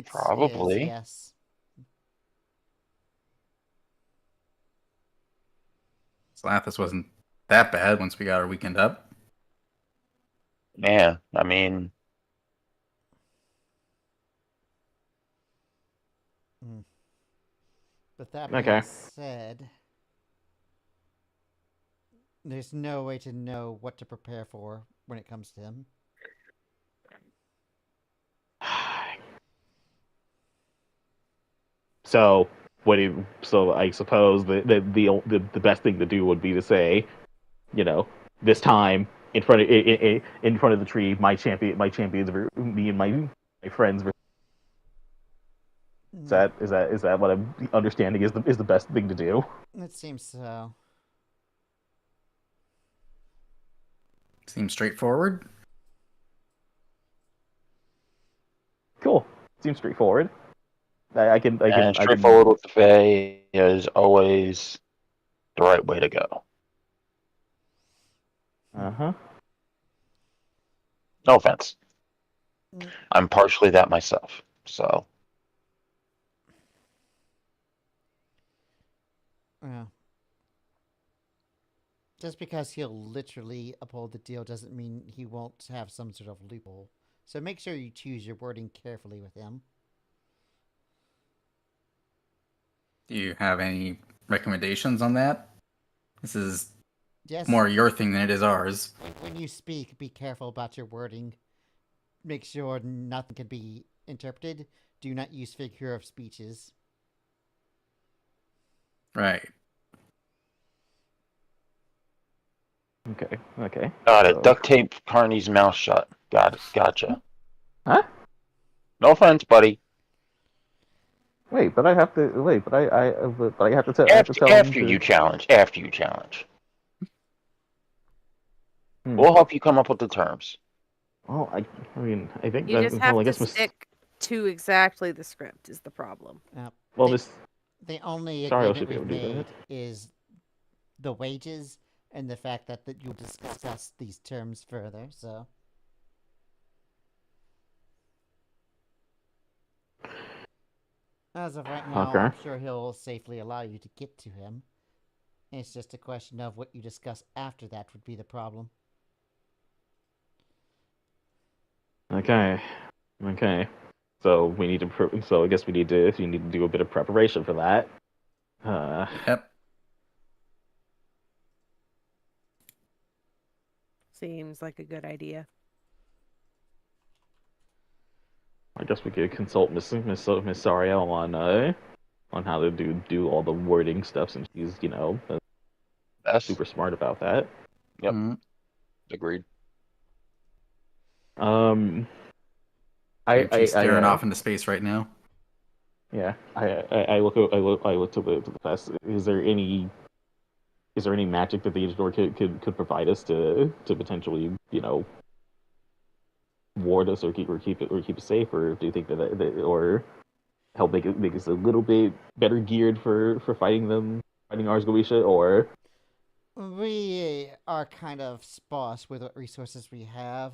Probably. Yes. Salathis wasn't that bad once we got our weekend up. Yeah, I mean... But that being said, there's no way to know what to prepare for when it comes to him. So I suppose the best thing to do would be to say, this time in front of the tree, my champions, me and my friends. Is that what I'm understanding is the best thing to do? It seems so. Seems straightforward. Cool. Seems straightforward. Straightforward with the Fae is always the right way to go. Uh-huh. No offense. I'm partially that myself, so... Yeah. Just because he'll literally uphold the deal doesn't mean he won't have some sort of loophole. So make sure you choose your wording carefully with him. Do you have any recommendations on that? This is Yes. more your thing than it is ours. When you speak, be careful about your wording. Make sure nothing can be interpreted. Do not use figure of speeches. Right. Okay. Got it. Duct tape Carney's mouth shut. Got it. Gotcha. Huh? No offense, buddy. Wait, but I have to wait. But I have to tell. After you challenge. We'll help you come up with the terms. Well, I mean, I think you just have to stick to exactly the script is the problem. Well, the only Sorry, agreement we've made is the wages and the fact that you'll discuss these terms further. So. As of right now, I'm sure he'll safely allow you to get to him. It's just a question of what you discuss after that would be the problem. Okay. Okay. So we need to. So I guess we need to. You need to do a bit of preparation for that. Yep. Seems like a good idea. I guess we could consult Miss Sariel on how to do all the wording stuff, since she's Best. super smart about that. Yep. Mhm. Agreed. She's staring off into space right now. Yeah, I look to the past. Is there any magic that the Aegis could provide us to potentially ward us or keep it safe, or do you think that or help make us a little bit better geared for fighting Ars Goetia, or We are kind of sparse with what resources we have.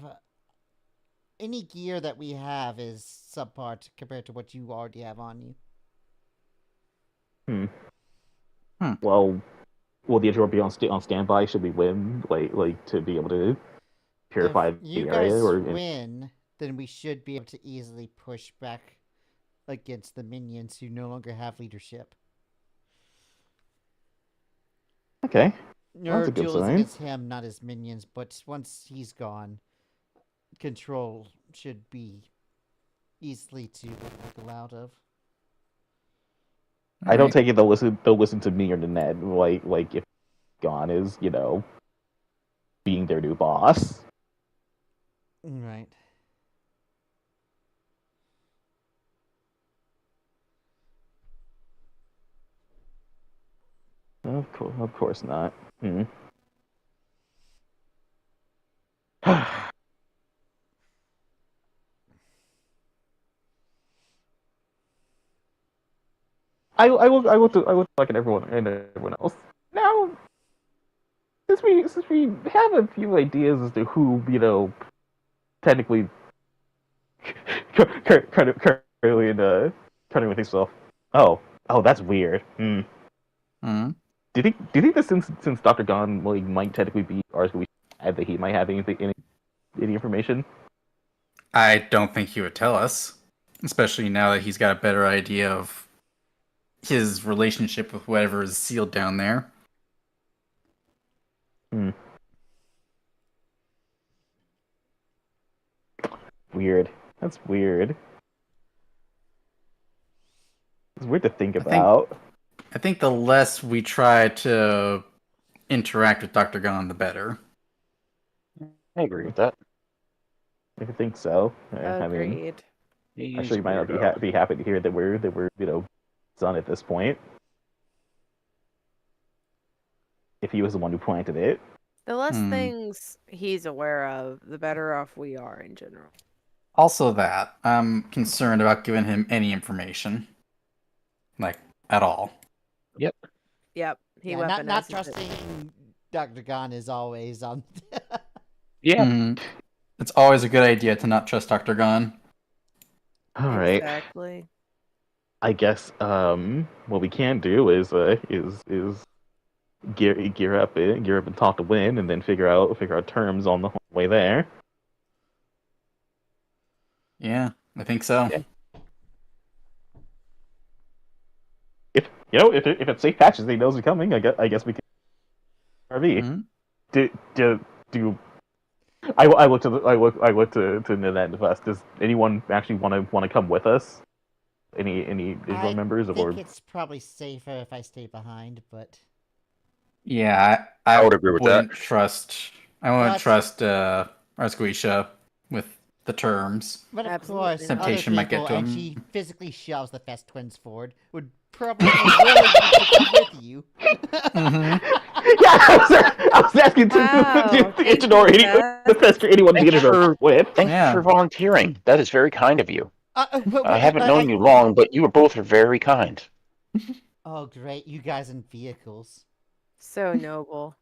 Any gear that we have is subpar compared to what you already have on you. Well, will the Aegis be on standby should we win, like to be able to purify If you the guys area, or win, then we should be able to easily push back against the minions who no longer have leadership. okay. Your That's a good duel is sign. against him, not his minions, but once he's gone, control should be easily to wiggle out of. I don't take it they'll listen to me or to Ned, like if Gone is, being their new boss. Right. Of course not. I look like everyone else. Now, since we have a few ideas as to who technically currently turning with himself. Oh, that's weird. Do you think that since Dr. Gon might technically be ours, we that he might have any information? I don't think he would tell us, especially now that he's got a better idea of his relationship with whatever is sealed down there. Weird. That's weird. It's weird to think about. I think the less we try to interact with Dr. Gon, the better. I agree with that. I think so. Agreed. I mean, I'm sure you might not be happy to hear that we're done at this point. If he was the one who planted it. The less things he's aware of, the better off we are in general. Also that, I'm concerned about giving him any information. Like, at all. Yep. Yep. Not trusting Dr. Gon is always on. Yeah. It's always a good idea to not trust Dr. Gon. All right. Exactly. I guess what we can do is gear up and talk to Win, and then figure out terms on the way there. Yeah, I think so. Yeah. If it's safe patches, he knows we're coming. I guess we can. RV. Do I look to Nanette and Vest. Does anyone actually want to come with us? Any Israel members? I think it's probably safer if I stay behind, but yeah, I would agree with that. I wouldn't trust Ars Goetia with the terms. But of Absolutely. course, Temptation other might get people, to and him. she physically shoves the Fest twins forward, would probably be willing to come with you. Yeah, I was asking to ignore the Fest or anyone needed her with. Thanks for volunteering. That is very kind of you. I haven't known you Uh, long, but you both are very kind. Oh, great. You guys in vehicles. So noble.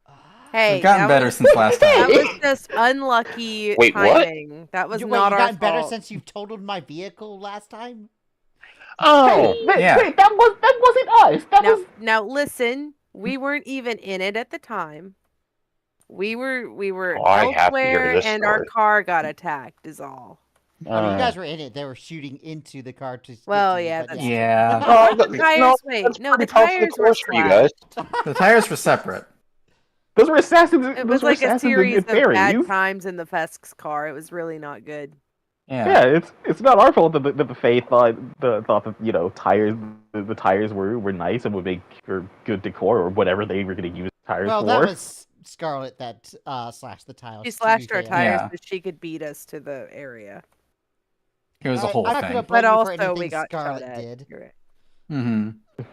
Hey, We've gotten better since last time. That was just unlucky Wait, what? timing. That was Wait, not you our gotten fault. better since you totaled my vehicle last time? Oh, Yeah. Wait, that wasn't us. Now listen, we weren't even in it at the time. We were Oh, I have to hear elsewhere, this and our story. car got attacked. Is all. I mean, you guys were in it. They were shooting into the car to. Well, get to you, yeah, but that's Yeah. Oh, The no, tires, wait, that's no, the pretty par for the tires were course for you guys. slashed. The tires were separate. Those were assassins. It Those was were like a assassins series in of bad fairies. times in the Fesk's car. It was really not good. Yeah, Yeah. it's not our fault that the Fae thought that the tires were nice and would make for good decor or whatever they were going to use tires Well, for. that was Scarlet that slashed the tiles. She to be slashed our fair. tires Yeah. so she could beat us to the area. It was a whole I'm not gonna thing. blame But you for also, anything we got shot Scarlet at. did. You're right. Mm-hmm.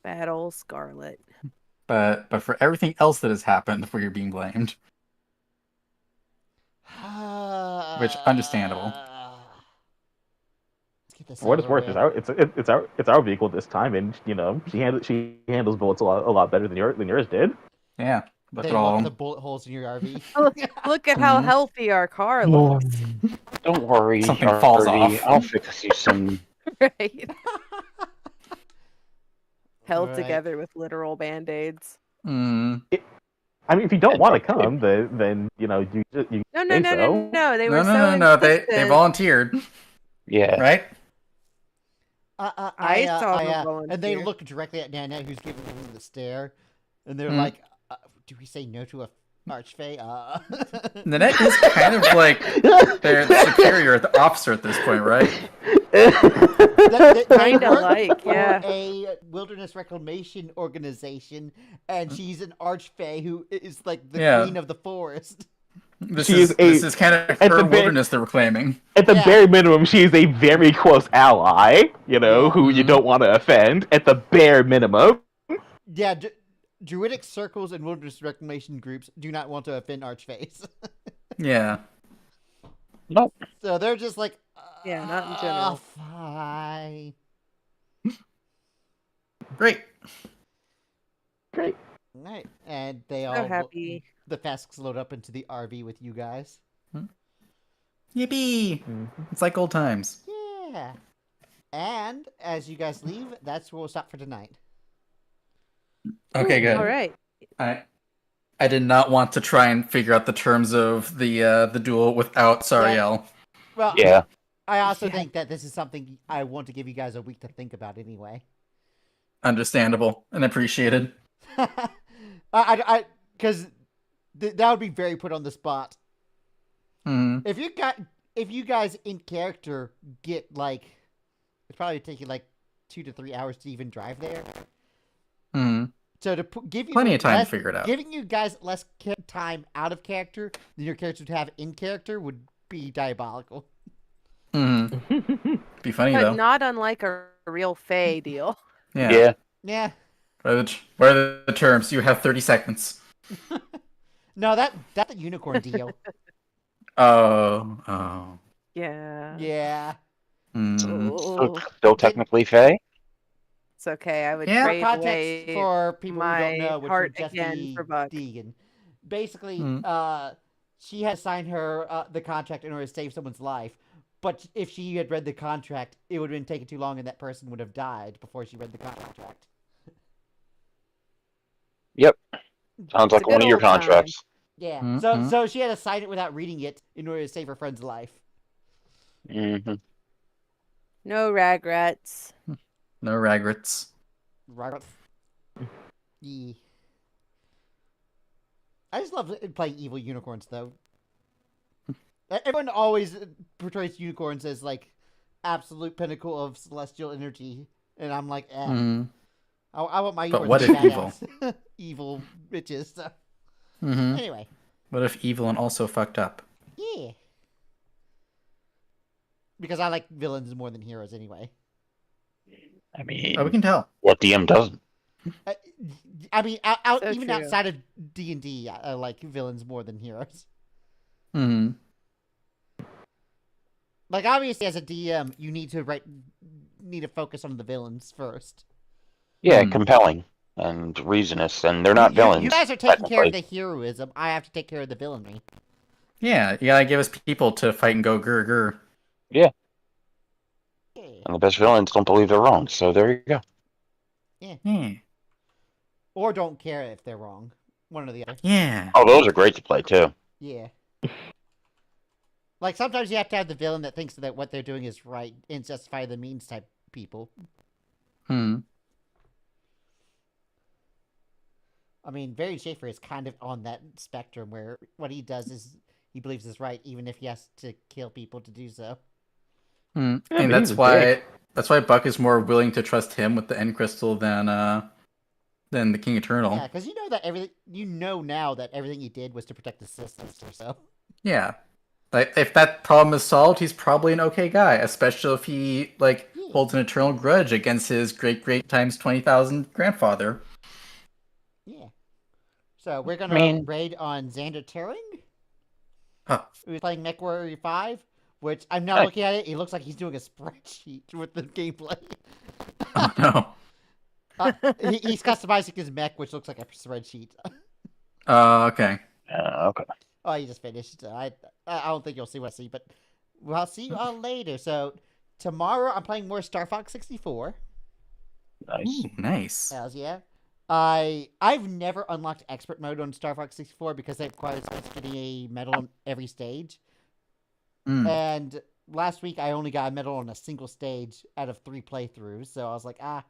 Bad old Scarlet. But for everything else that has happened, we're being blamed. Which, understandable. Let's get this For what it's over worth, with. it's our vehicle this time, and she handles bullets a lot better than yours did. Yeah. Look They at look all. at the bullet holes in your RV. Look at how Mhm. healthy our car looks. Don't worry, Something falls Artie, off. I'll fix you some. Right? Held Right. together with literal band-aids. Mm. I mean, if you don't And want to duct tape. come, then you No, say so. no. They No, were no, so no. They insistent. volunteered, Yeah. right? I saw them and they volunteer. look directly at Nanette, who's giving them the stare, and they're Mhm. like, "Do we say no to a archfey?" Nanette is kind of like their superior officer at this point, right? They Kinda work like, for yeah. a wilderness reclamation organization, and she's an archfey who is like the Yeah. queen of the forest. This She is is a- this is kind of at her the ba- wilderness they're reclaiming. At the Yeah. bare minimum, she is a very close ally, Yeah. who you Mhm. don't want to offend. At the bare minimum. Yeah, druidic circles and wilderness reclamation groups do not want to offend archfays. Yeah. Nope. So they're just like, Yeah, not in general. Fine. Great. Great. Right, and they So all happy. the Fesks load up into the RV with you guys. Yippee! It's like old times. Yeah. And as you guys leave, that's where we'll stop for tonight. Okay, good. All right. I did not want to try and figure out the terms of the duel without Sariel. Well, Yeah. I also Yeah. think that this is something I want to give you guys a week to think about anyway. Understandable and appreciated. Because that would be very put on the spot. Hmm. If you guys in character get like, it's probably take you like 2 to 3 hours to even drive there. Hmm. So to give you Plenty of time to less- figure it out. Giving you guys less time out of character than your characters would have in character would be diabolical. Hmm. Be funny But though. not unlike a real Fae deal. Yeah. Yeah. Yeah. What are the terms? You have 30 seconds. No, that's a unicorn deal. Oh. Yeah. Yeah. Hmm. Oh, Still technically Faye? it's okay. I would Yeah. For trade context, away. for people who don't my know, which heart would just again be for Buck. Deegan. Basically, Hmm. she has signed her the contract in order to save someone's life. But if she had read the contract, it would have been taking too long, and that person would have died before she read the contract. Yep. Sounds It's a like one good of your old time. contracts. Yeah. Mhm. So she had to sign it without reading it in order to save her friend's life. Mm-hmm. No regrets. No regrets. Right. Yeah. I just love playing evil unicorns, though. Everyone always portrays unicorns as like absolute pinnacle of celestial energy, and I'm like, Hmm. I want my But unicorns what to be if evil? badass. Evil bitches. So. Hmm. Anyway, What if evil and also fucked up? yeah. Because I like villains more than heroes, anyway. I mean, Oh, we can tell. what DM doesn't? I mean, So even true. outside of D&D, I like villains more than heroes. Hmm. Like, obviously, as a DM, you need to focus on the villains first. Yeah, Hmm. compelling and reasonous, and they're not villains. You guys are taking care of the technically. heroism. I have to take care of the villainy. Yeah, you gotta give us people to fight and go grr grr. Yeah. And the best villains don't believe they're wrong, so there you go. Yeah. Or don't care if they're wrong. One or the other. Yeah. Oh, those are great to play too. Yeah. Like, sometimes you have to have the villain that thinks that what they're doing is right and justify the means type people. Hmm. I mean, Barry Schaefer is kind of on that spectrum where what he does is he believes is right, even if he has to kill people to do so. Hmm. Yeah, And but he's that's a why dick. Buck is more willing to trust him with the end crystal than the King Eternal. Yeah, because you know that everything. You know now that everything he did was to protect the sisters, or so. Yeah. Like, if that problem is solved, he's probably an okay guy, especially if he, like, Yeah. holds an eternal grudge against his great times 20,000 grandfather. Yeah. So we're gonna mean- raid on Xander Turing, Huh. who's playing MechWarrior 5, which I'm now Hey. looking at it. It looks like he's doing a spreadsheet with the gameplay. Oh, no. He's customizing his mech, which looks like a spreadsheet. Okay. Okay. Oh, he just finished. I don't think you'll see what I see, but I'll see you all later. So tomorrow I'm playing more Star Fox 64. Nice. Ooh, nice. Hells yeah. I've never unlocked expert mode on Star Fox 64 because that requires getting a medal on every stage. Hmm. And last week I only got a medal on a single stage out of 3 playthroughs, so I was like, ah.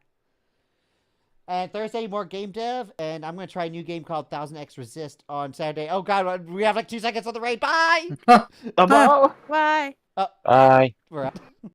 And Thursday, more game dev, and I'm going to try a new game called 1000X Resist on Saturday. Oh god, we have like 2 seconds on the raid. Bye! About Bye. Bye. We're out.